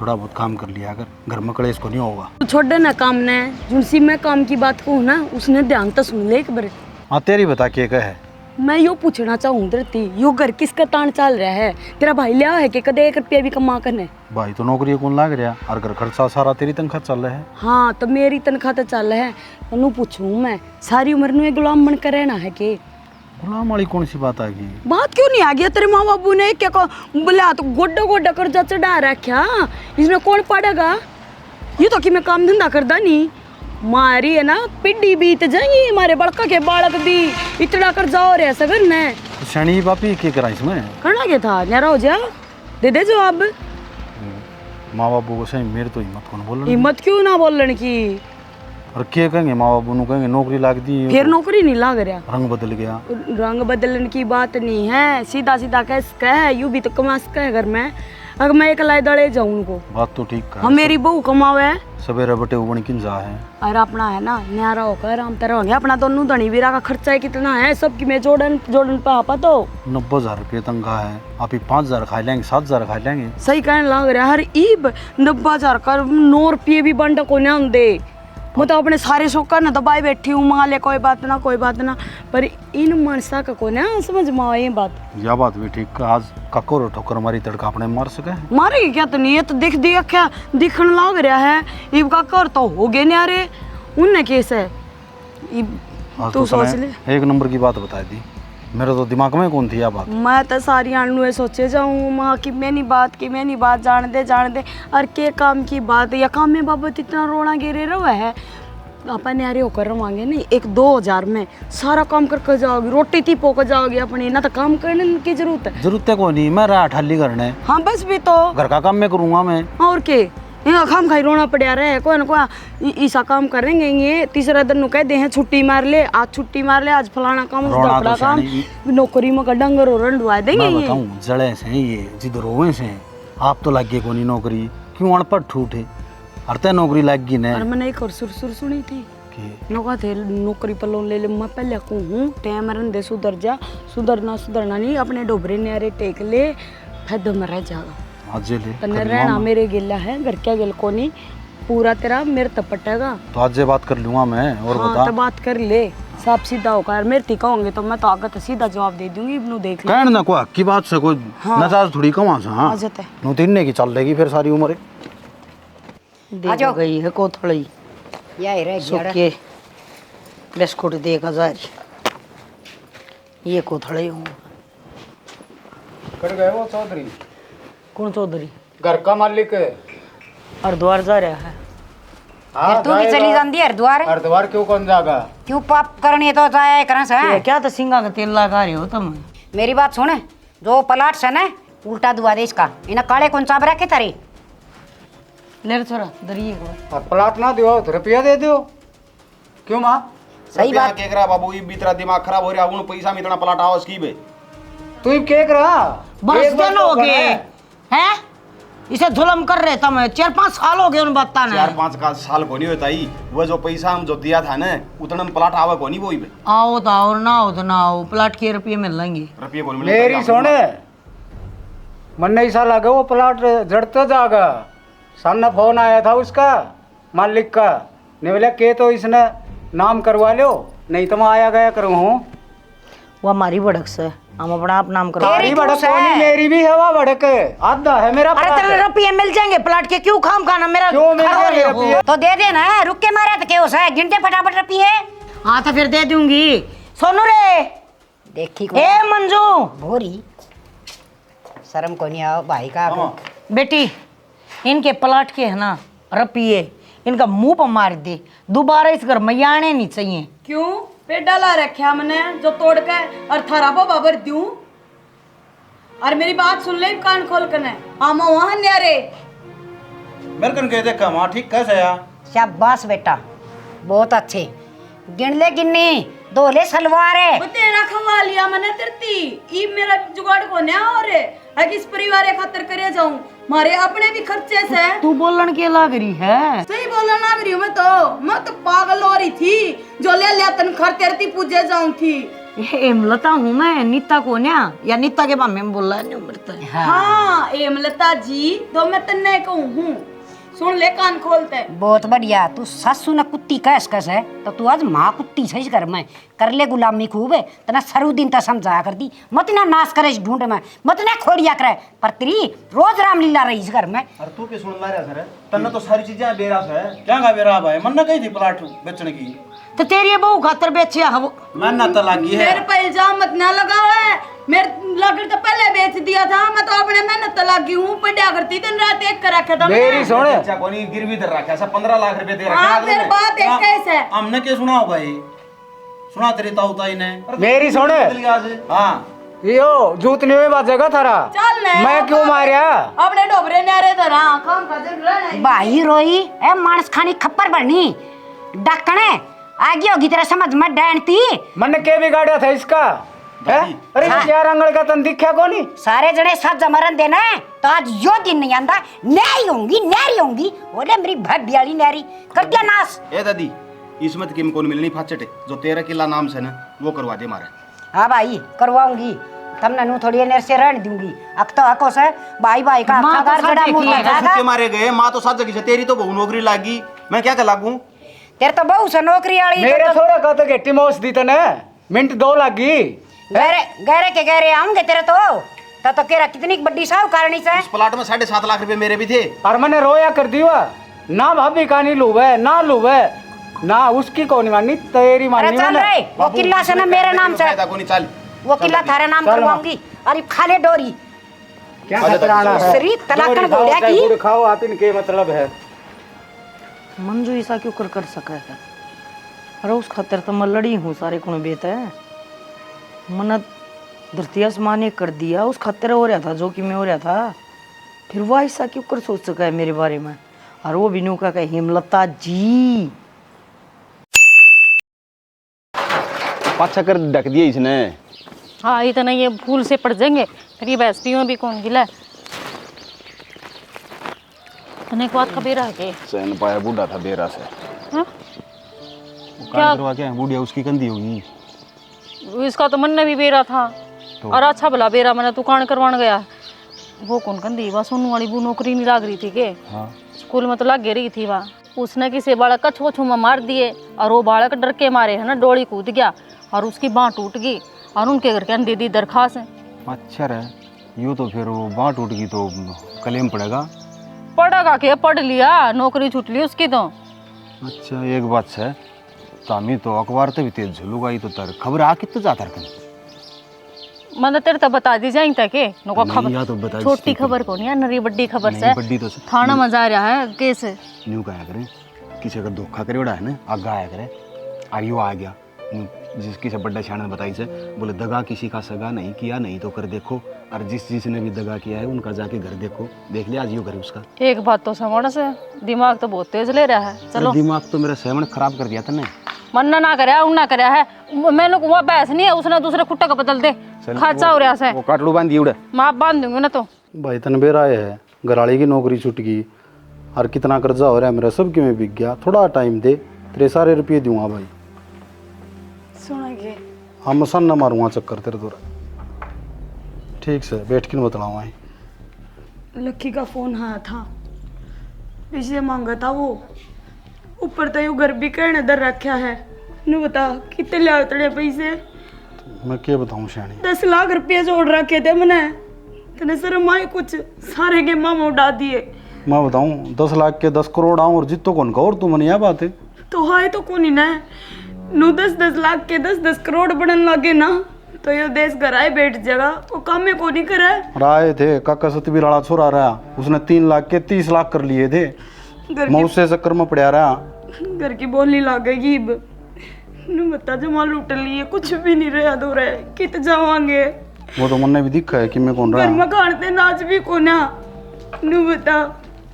थोड़ा बहुत काम कर लिया अगर घर में कलेश को नहीं होगा। तू छोड़ दे ना काम ने, जुनसी मैं काम की बात कहूँ ना, उसने ध्यान तो सुन ले एक बार। हाँ तेरी बता के है। मैं यो पूछना चाहूँ धरती, यो घर किसका तान चल रहा है? तेरा भाई लिया है कि कदे 1 रुपया भी कमा करने? भाई तो नौकरी कौन लाग रहा, और घर खर्चा सारा तेरी तनख्वाह चल रहा है। हाँ तो मेरी तनख्वाह तो चल है, तनु पूछूं मैं, सारी उम्र नु गुलाम बन कर रहना है के? गुलाम वाली कौन सी बात आ गई? बात क्यों नहीं आ गया? तेरे माँ बाबू ने क्या को बोला तो गोड्डा गोड्डा कर्जा चढ़ा रखा, इसमें कौन पड़ेगा? ये तो कि मैं काम धंधा करदा नहीं, मारी है ना पिड्डी बीत जाएंगी, हमारे बड़का के बालक भी इतना कर्जा हो रहा है सगर ने। तो शनि बापी क्या करा इसमें? करना क्या था? न्यारा हो जा, दे दे जवाब। माँ बाबू को सही मेरे तो हिम्मत कौन बोल हिम्मत क्यों ना बोलने की? और क्या कहेंगे माँ बाबू नु? कहेंगे नौकरी लाग दी, फिर नौकरी नहीं लाग रहा, रंग बदल गया। रंग बदलने की बात नहीं है, सीधा सीधा कह है, यूं भी तो कमा सके है घर में, अगर मैं एक लाई दड़े जाऊं उनको। बात तो ठीक है। हम मेरी बहू कमावे सवेरे बटे उबन किन जा है, और अपना है ना न्यारा होकर आराम तरह हो गया, अपना दोनों धनी वीरा का खर्चा है कितना है सबकी मैं जोड़न जोड़न पापा तो 90,000 रुपये तनख्वाह है, आप ही 5,000 खा लेंगे, 7,000 खा लेंगे। सही कहने लग रहा है, हर ईब 90,000 कर 9 रुपये भी बंड को ना दे। मैं तो अपने सारे शौक ना दबाई बैठी हूँ, माँ ले कोई बात ना कोई बात ना, पर इन मनसा का को ना समझ में आए ये बात। यह बात भी ठीक है, आज ककोर ठोकर मारी तड़का अपने मार सके। मारेगी क्या? तो नहीं, ये तो दिख क्या दिखने लग रहा है, इब का कर तो हो गए न्यारे उनने केस है। आज तू तो सोच तूने ले, एक नंबर की बात बता दी, मेरे तो दिमाग में कौन थी यह बात। मैं तो सारी आनू सोचे जाऊँ माँ की मैंने बात जान दे और के काम की बात या काम में बाबत इतना रोना गिरे रहा है, अपन यारे होकर रवांगे नहीं, 1-2 हज़ार में सारा काम करके जाओगी, रोटी थी पोकर जाओगी अपनी, ना तो काम करने की जरूरत है कोई नहीं, मैं रहा ठाली करने। हाँ बस भी तो घर का काम मैं करूँगा मैं, और के यहाँ खाम खाई रोना पड़ा रहे, कोई ना कोई ऐसा काम करेंगे, ये तीसरा दिन कह दे हैं छुट्टी मार ले, आज छुट्टी मार ले, आज फलाना काम उसका काम, नौकरी में डंगर और रंडवा देंगे। मैं बताऊँ जड़े से ये जिधर रोवे से आप तो लग गए कोनी नौकरी, क्यों अनपढ़ ठूठे अरते नौकरी लग गई ने। और मैंने एक और सुर सुनी थी नौका थे नौकरी पर लोन ले ले, मैं पहले कहूँ टाइम रंदे सुधर जा, सुधरना नहीं, अपने डोबरे न्यारे टेक ले, फिर दम रह जाएगा। आज ले तने रहना मेरे गिला है, घर क्या गिल को नहीं, पूरा तेरा मेरे तपटेगा। तो आज बात कर लूँगा मैं। और हाँ, बता तो बात कर ले, साफ सीधा होकर मेरे ती कहोगे तो मैं तो आगे तो सीधा जवाब दे दूंगी, इब्नू देख ले। कहने ना कोई की बात से कोई नजाज थोड़ी कमा सा। हाँ आजत है नु तीनने की चल रहेगी फिर सारी उम्र। आ जाओ। गई है कोथड़ी यही रह गया रे। सुके बिस्कुट देगा जारी ये कोथड़ी हूँ। कर गए वो चौधरी कौन चौधरी? घर का मालिक। हरिद्वार जा रहा है। हाँ, तू भी जाएगा। चली जाती है हरिद्वार। हरिद्वार क्यों कौन जाएगा? क्यों पाप करनी तो जाए करना से। ये क्या तो सिंगा का तेल लगा रहे हो तुम? मेरी बात सुन, जो प्लाट से ना उल्टा दुआ दे इसका, इन्हें काले कौन चाब रखे तारे। ले रे छोरा दरिए को। और प्लाट ना दियो तो रुपया दे दियो। क्यों माँ? सही बात। केक रहा बाबू, ये तेरा दिमाग खराब हो रहा है। उन पैसा में इतना पलट आओ की बे। तू ही केक रहा बस एक बार दिन तो हो बना गए है। हैं? इसे जुलम कर रहे तुम। 4-5 साल हो गए उन बत्ता ने। 4-5 का साल को नहीं होता ही। वो जो पैसा हम जो दिया था ना उतना में पलट आवा को नहीं वो ही बे। आओ तो आओ ना हो तो ना आओ, प्लाट के रुपये मिल लेंगे। रुपये को मिले मेरी सोने मन नहीं सा लगा वो प्लाट जड़ते जाएगा। सामने फोन आया था उसका मालिक का, ने बोला के तो इसने नाम करवा लो नहीं तो मैं आया गया करूँ हूँ। वो हमारी भड़क से हम अपना आप नाम करो। तेरी तारी भड़क तो कोनी, है। मेरी भी हवा भड़क आधा है मेरा अरे प्लाट। तेरे रुपये मिल जाएंगे प्लाट के, क्यों खाम खाना मेरा क्यों मिल खा जाएंगे रहे हो? रुपये? तो दे देना, रुक के मारा तो क्या है, गिनते फटाफट रुपये। हाँ तो फिर दे दूंगी। सोनू रे देखी को ए मंजू भोरी शर्म को नहीं आओ भाई का। बेटी, इनके प्लाट के है ना रुपये इनका मुंह पर मार दे, दोबारा इस घर में आने नहीं चाहिए। क्यों पेट डाला रखा मैंने जो तोड़ के और थारा वो बाबर दूं? और मेरी बात सुन ले कान खोल कर ने आमा वहां न्यारे। मेरे कन कह देखा माँ ठीक कैसे यार। शाबाश बेटा, बहुत अच्छे। गिन ले गिन्नी, दोले सलवार है। वो तेरा खवा लिया मैंने तिरती ई मेरा जुगाड़ को न्या हो रे है किस परिवार के खातिर करे जाऊं, मारे अपने भी खर्चे से। तू बोलन के लाग रही है। सही बोला ना रही हूं मैं तो पागल हो रही थी जो ले लिया तन खर तेरती पूजे जाऊं थी। एमलता हूँ मैं, नीता को न्या या नीता के बारे में बोला नहीं उमरता है। हाँ एमलता जी तो मैं तन्ने कहूँ हूँ, सुन ले कान खोलते। बहुत बढ़िया। तू सासू न कुत्ती कैस है तो तू आज माँ कुत्ती सही घर में कर ले गुलामी खूब है। तना सरू दिन तक समझाया कर दी, मत ना नाश करे इस ढूंढ में, मत ना खोड़िया करे, पर तेरी रोज रामलीला रही इस घर में। अरे तू क्या सुन मारा सर, तन्ने तो सारी चीजें बेरास है। क्या का बेराब है, मन ना कही थी प्लाट बेचने की। तो तेरी बहू खातर बेचिया है वो। मन ना तो लगी है। मेरे पे इल्जाम मत ना लगाओ है, मेरे लकड़ी तो पहले बेच दिया था, मैं तो अपने मेहनत तो लगी हूँ, पढ़ा करती दिन रात एक कर रखा था मेरी सोने अच्छा कोनी गिरवी दे रखा है 15 लाख रुपए दे रखे हाँ हैं फिर बात एक कैसे है। हमने क्या सुना हो भाई, सुना तेरी ताऊ ताई ने। मेरी सोने हाँ यो जूत नहीं बाजेगा थारा। चल ले मैं क्यों मारिया? अपने डोबरे न्यारे धरा काम खजर रहना। भाई रोई ए मानस खानी खप्पर भरनी डकने आगे होगी तेरा समझ में डैनती। मन के बिगाड़ा था इसका है? अरे हाँ। क्या रंगड़ का तन दिखा कोनी? सारे जने साथ जमरन देना है तो आज यो दिन नहीं आंदा, नैरी होंगी बोले मेरी भाभी वाली नैरी कर दिया नाश। ए दादी इसमें तो किम कौन मिलनी फाचटे जो 13 किला नाम से ना वो करवा दे मारे। हाँ भाई करवाऊंगी, तमने नू थोड़ी देर से रहने दूंगी। अक तो हको से भाई भाई का माँ तो अखादार जड़ा साथ मुंह देखी है, जाएगा। सुखे मारे गए माँ तो साथ जगह से तेरी तो बहु नौकरी लागी, मैं क्या कर लागू। तेरे तो बहु से नौकरी वाली मेरे थोड़ा का तो गेटी मोस दी तने मिनट 2 लगी। गहरे के गहरे आऊंगे तेरे तो केरा कितनी बड़ी साहूकारणी से। इस प्लाट में 7.5 लाख रुपए मेरे भी थे। और मैंने रोया कर दिया ना, भाभी का नहीं लूबे ना लूबे ना उसकी कौन मानी तेरी अरे मानी चल मैंने। रे वो किला से ना मेरे नाम से, फायदा कोनी चल। वो किला थारे नाम चल करवाऊंगी। अरे खाले डोरी क्या खतराना है? श्री तलाकन डोरी खाओ, बोलिया चाहे की गुड़ खाओ आप इनके मतलब है। मंजू ऐसा क्यों कर सका है? अरे उस खातिर तो मैं लड़ी हूँ सारे कुण बेत है। मन धरती आसमान ने कर दिया उस खातिर हो रहा था जो कि मैं हो रहा था, फिर वो ऐसा क्यों कर सोच सका है मेरे बारे में? और वो बिनू का कहे हेमलता जी पाछा कर ढक दिया इसने। हाँ इतना ये फूल से पड़ जाएंगे, फिर ये भैंस में भी कौन गिला। तने एक बात का बेरा है के चैन पाया बूढ़ा था बेरा से। हाँ? क्या करवा क्या बूढ़िया उसकी कंधी होगी। इसका तो मन ने भी बेरा था और अच्छा भला बेरा मैंने दुकान करवाने गया। वो कौन कंदी वहाँ सोनू वाली वो नौकरी नहीं लाग रही थी के स्कूल में तो लग रही थी वहाँ, उसने किसी बालक का छो में मार दिए और वो बालक डर के मारे है ना डोली कूद गया और उसकी बाँह टूट गई और उनके घर के दे दी दरखास्त है। अच्छा है यूँ तो फिर वो बाँह टूट गई तो क्लेम पड़ेगा। पढ़ेगा के पढ़ लिया, नौकरी छूट ली उसकी तो। अच्छा एक बात है, तामी तो अखबार ते भी तेज झुलूगा ही तो तर खबर आ कितने जाता रखन मतलब तेरे तो बता दी जाएंगे ताकि नको नहीं, खबर या तो बता दी छोटी ठीक है। खबर को नहीं है, नरी बड़ी खबर नहीं, से बड्डी तो से। थाना में जा रहा है केस। न्यू कहा करे किसी का धोखा करे उड़ा है ना, आगा आया करे आयु आ गया जिस किसी बड्डा शान बताई से बोले दगा किसी का सगा नहीं किया, नहीं तो कर देखो, और जिसने भी दगा किया है उनका जाके घर देखो, देख लिया आज यो घर उसका। एक बात तो समझ से दिमाग तो बहुत तेज ले रहा है। चलो दिमाग तो मेरा सेवन खराब कर दिया था ना। मन्ना ना करे उन ना करे है, मैंने को वहाँ बहस नहीं है, उसने दूसरे खुट्टा का बदल दे खाचा हो रहा है। वो काटड़ू बांध दिए उड़ा माँ बांध दूंगी ना तो। भाई तनबेर आए है, घराड़ी की नौकरी छूट गई और कितना कर्जा हो रहा है मेरा, सब क्यों में बिक गया। थोड़ा टाइम दे, तेरे सारे रुपये दूंगा भाई। सुनेंगे हाँ मसन न मारूंगा चक्कर तेरे तो। ठीक से बैठ के बतलाऊँ। लक्की का फोन आया था, पैसे मांगा था वो, ऊपर तो यू घर भी कहने दर रखा है। नू बता कितने लिया उतरे पैसे? मैं क्या बताऊँ शानी, 10 लाख रुपये जोड़ रखे थे मैंने। तेने शर्म आई कुछ? सारे के मामा उड़ा दिए। मैं बताऊँ 10 लाख के 10 करोड़ आऊँ और जितो कौन का, और तू मन यह बात है तो हाय तो कौन ही ना नू 10-10 लाख के 10-10 करोड़ बनने लगे ना, तो ये देश घराए बैठ जाएगा। वो काम में कौन नहीं करे। राय थे काका सतबीर वाला छोरा रहा, उसने 3 लाख के 30 लाख कर लिए थे। मैं उससे चक्कर में पड़ा रहा। घर की बोली लागेगी। नू बता जमा लूट लिए, कुछ भी नहीं रहा दो रहे कित जावांगे। वो तो मन ने भी दिखा है कि मैं कौन घर रहा। में खाते नाच भी कोना। नू बता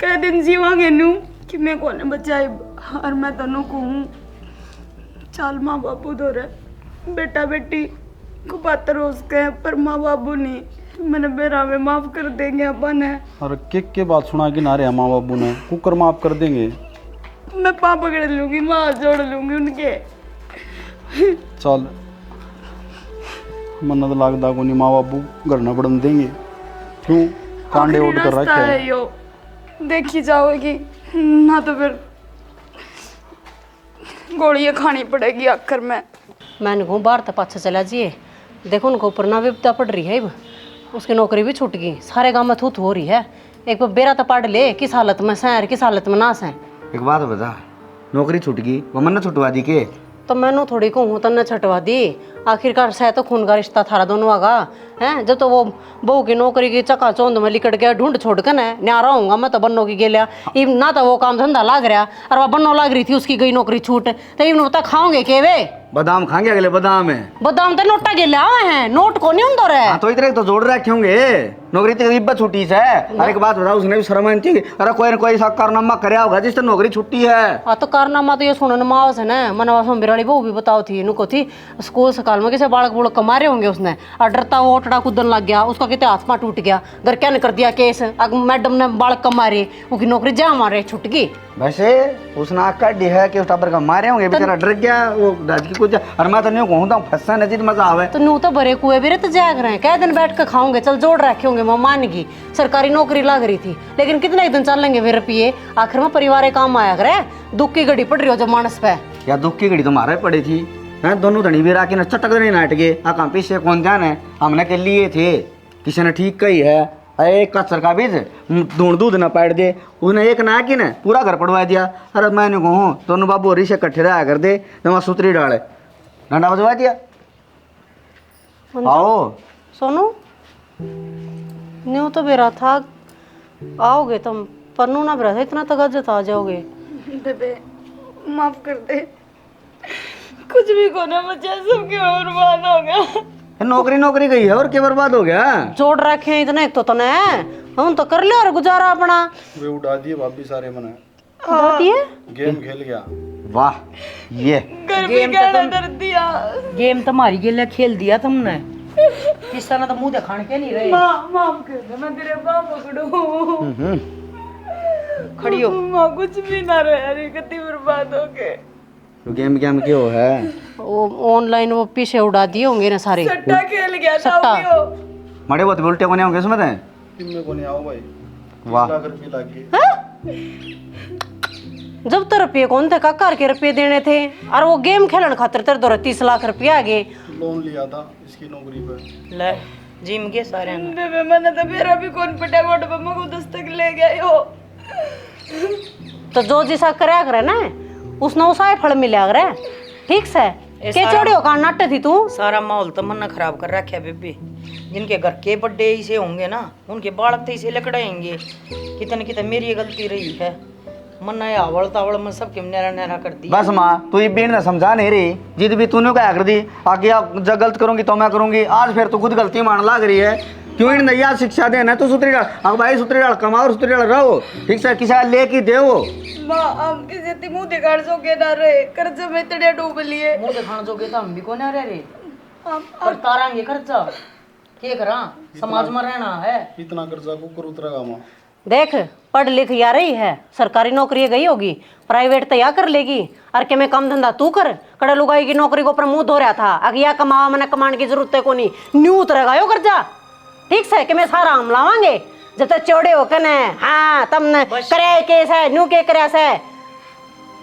कई दिन जीवांगे नू कि मैं कौन बचाए। और मैं तनु कहूँ चल माँ बापू दो रहे, बेटा बेटी को पात्र हो सके, पर माँ बाबू नहीं। मैंने बेरा में माफ कर देंगे अपन है। और के बात सुना के ना रहे माँ बाबू ने, कुकर माफ कर देंगे। मैं पाप पकड़ लूंगी, माँ जोड़ लूंगी उनके। चल मन्नत लागदा को नहीं, माँ बाबू घर न बढ़न देंगे। क्यों कांडे उड़ कर रखे है यो, देखी जाओगी ना तो फिर गोलियां खानी पड़ेगी आखिर में। मैंने कहूँ बाहर तो पाछा चला जिए, देखो उनको ऊपर ना विपदा पड़ रही है, उसकी नौकरी भी छूट गई, सारे गांव में थू हो रही है। एक बार बेरा तो पढ़ ले, किस हालत में सैर किस हालत में ना सैं। एक बात बता, नौकरी छूट गई वो मन छुटवा दी के? तो मैनू थोड़ी कहूँ तन्ने छटवा दी, आखिरकार सह तो खून का रिश्ता थारा दोनों आगा हैं। जब तो वो बहू की नौकरी की चका चौंध में लिकट गया, ढूंढ छोड़ कर न न्यारा होऊंगा मैं तो बन्नो की गेलिया। इब ना तो वो काम धंधा लाग रहा, और वह बन्नो लाग रही थी, उसकी गई नौकरी छूट, तो इब बता खाओगे के वे? बादाम खाएंगे अगले बादाम है। बादाम तो नोटा गेले आवे हैं, नोट को नहीं होंदो रे। हाँ तो इतने तो जोड़ रखे होंगे, नौकरी तो गरीब छुट्टी से। अरे एक बात बताओ, उसने भी शर्म आनी चाहिए। अरे कोई ना कोई सा कारनामा करया होगा जिससे नौकरी छुट्टी है। हाँ तो कारनामा तो ये सुनने में आवस है ना। मनवा में बिराड़ी बहू भी बताओ थी, नुको थी स्कूल सकाल में किसी बालक बुड़क को मारे होंगे उसने, और डरता वो ओटड़ा कूदन लग गया, उसका कितने हाथ पाँ टूट गया, घर क्या ने कर दिया केस। अब मैडम ने बालक को मारे, उसकी नौकरी जा मारे छुट गई। वैसे उसने आका डी है कि उस टाबर का मारे होंगे, बेचारा डर गया वो राज की कुछ। और मैं तो नहीं कहूँ तो फंसा नजीर मजा आवे। तो नू तो भरे कुएं भी रहते जाग रहे हैं, कई दिन बैठ कर खाओगे, चल जोड़ रखे होंगे, मैं मान गई सरकारी नौकरी लग रही थी, लेकिन कितने ही दिन चल लेंगे फिर रुपये, आखिर में परिवार काम आया करे। दुख की घड़ी पड़ रही हो जब मानस पे। या दुख की घड़ी तो मारे पड़ी थी, हैं दोनों धनी भी राके न चटक नहीं नाट गए। आ कहाँ पीछे कौन जाने, हमने के लिए थे, किसी ने ठीक कही है। अरे कचर का बीज ढूंढ दूध न पाड़ दे, उसने एक ना की ना पूरा घर पड़वा दिया। अरे मैंने कहूँ दोनों बाबू हरी से कट्ठे रहा कर दे, जमा सूत्री डाले डंडा बजवा दिया। आओ सोनू न्यू तो बेरा था, आओगे तुम, पन्नू ना बेरा था, इतना तगजत आ जाओगे। बेबे माफ कर दे, कुछ भी कोने बचा, सब क्यों बर्बाद हो गया। नौकरी नौकरी गई है और क्या बर्बाद हो गया। जोड़ रखे हैं इतने तो तने, हम तो कर ले और गुजारा अपना। वे उड़ा दिए भाभी सारे मने, गेम खेल गया। वाह ये गेम तुम्हारी गेले खेल दिया तुमने, किस तरह तो मुंह दिखाने के नहीं रहे। माफ कर दे, मैं तेरे बाप पकड़ू। खड़ी हो। माँ कुछ भी ना रहे, कितनी बर्बाद हो गए। तो गेम गेम क्यों है? वो ऑनलाइन वो पीछे उड़ा दिए होंगे ना सारे। सट्टा खेल गया था सट्टा। मरे बहुत उल्टे कोने होंगे इसमें तो। किन्ने को नहीं आओ भाई, वाह लाख रुपये लग गए। जब तो रुपये कौन थे, काकर के रुपये देने थे, और वो गेम खेलने खातिर तेरे दो 30 लाख रुपया आ गए। लोन लिया था इसकी नौकरी पे। ले जिम के सारे बेबे मैंने तो मेरा भी कौन पटा वोट बम्मा को दस्तक ले गया हो। तो जो जिसा करया करे ना उसने उसा फल मिला करे। ठीक से के चोड़ियों का नाट्य थी तू। सारा माहौल तो मन खराब कर रखा है बेबे। जिनके घर के बर्थडे ऐसे होंगे ना उनके बालक तो इसे लकड़ाएंगे। कितने कितने मेरी गलती रही है। मन आवड़ तावड़ में सबके नहरा नहरा कर दी। बस माँ तू ये बीन ना समझा नहीं रही, जिद भी तूने क्या कर दी, आगे जब गलत करूंगी तो मैं करूंगी। आज फिर तू खुद गलती मान लाग रही है। क्यों इन नैया शिक्षा देना तो सुतरी डाल, अब भाई सुतरी डाल कमाओ और सुतरी डाल रहो। ठीक से किसी लेके दे वो माँ हम किसी मुंह दिखाड़ जोगे ना रहे, कर्ज में इतने डूब लिए। मुंह दिखाने जोगे तो हम भी कौन रह रहे पर तारांगे खर्चा के करा, समाज में रहना है। इतना कर्जा को कर उतरेगा माँ। देख पढ़ लिख या रही है, सरकारी नौकरी गई होगी, प्राइवेट तैयार कर लेगी। और के मैं कम धंधा तू कर, कड़े लुगाई की नौकरी को ऊपर मुंह धो रहा था। अगर या कमावा मैंने कमाने की जरूरत है को नहीं, न्यू उतरेगा यो कर्जा। ठीक से कि मैं सारा हम लावांगे जब तक चौड़े हो कने। हाँ तुमने करे केस है न्यू के करे से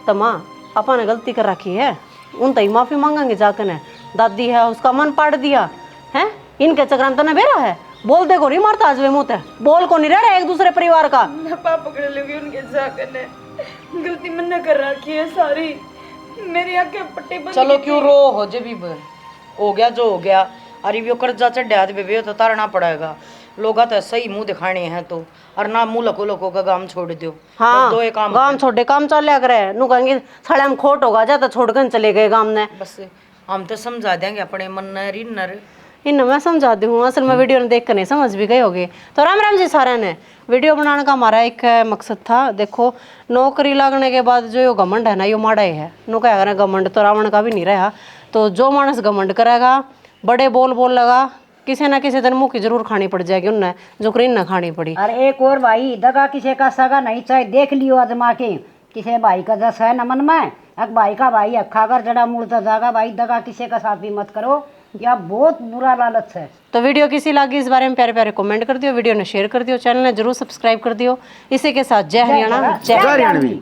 तो माँ अपन ने गलती कर रखी है, उन तई माफी मांगेंगे जाकर। दादी है उसका मन पाट दिया है, इनके चक्कर तो न बेरा है। बोल दे को नहीं मारता आज वे मुँह ते, बोल को नहीं रह रहा एक दूसरे परिवार का। मैं पाप पकड़ लूंगी उनके जाकर ने, गलती मैंने कर रखी है सारी, मेरी आंखें पट्टी बंद। चलो क्यों रो हो जे भी हो गया जो हो गया। अरे वो कर्जा चढ़ा बेबे तो तारना पड़ेगा। लोग तो सही मुंह दिखाने हैं तो, और ना मुंह लको लको का काम छोड़ दो। हाँ दो काम गांव छोड़े काम चल करे नु कहेंगे साले हम खोट होगा जाता छोड़कर चले गए गांव ने। बस हम तो समझा देंगे अपने मन नर इनर। इन मैं समझा दी हूँ, असल में वीडियो ने देख कर नहीं समझ भी गए होगे। तो राम राम जी सारे ने। वीडियो बनाने का हमारा एक मकसद था। देखो नौकरी लगने के बाद जो यो घमंड है ना यो माड़ा ही है। नु क्या करें घमंड तो रावण का भी नहीं रहा। तो जो मानस घमंड करेगा बड़े बोल बोल लगा किसी ना किसी दिन मुँह की जरूर खानी पड़ जाएगी उन्हें, जो करीन ना खानी पड़ी। अरे एक और भाई दगा किसी का सगा नहीं चाहे देख लियो आजमा के, किसी भाई का जस है नमन में, अक भाई का भाई अखा कर जड़ा मुड़ता जागा। भाई दगा किसी का साथ भी मत करो, यह बहुत बुरा लालच है। तो वीडियो किसी लगी इस बारे में प्यारे प्यारे कमेंट कर दियो, वीडियो ने शेयर कर दियो, चैनल ने जरूर सब्सक्राइब कर दियो। इसी के साथ जय हरियाणा जय हरियाणवी।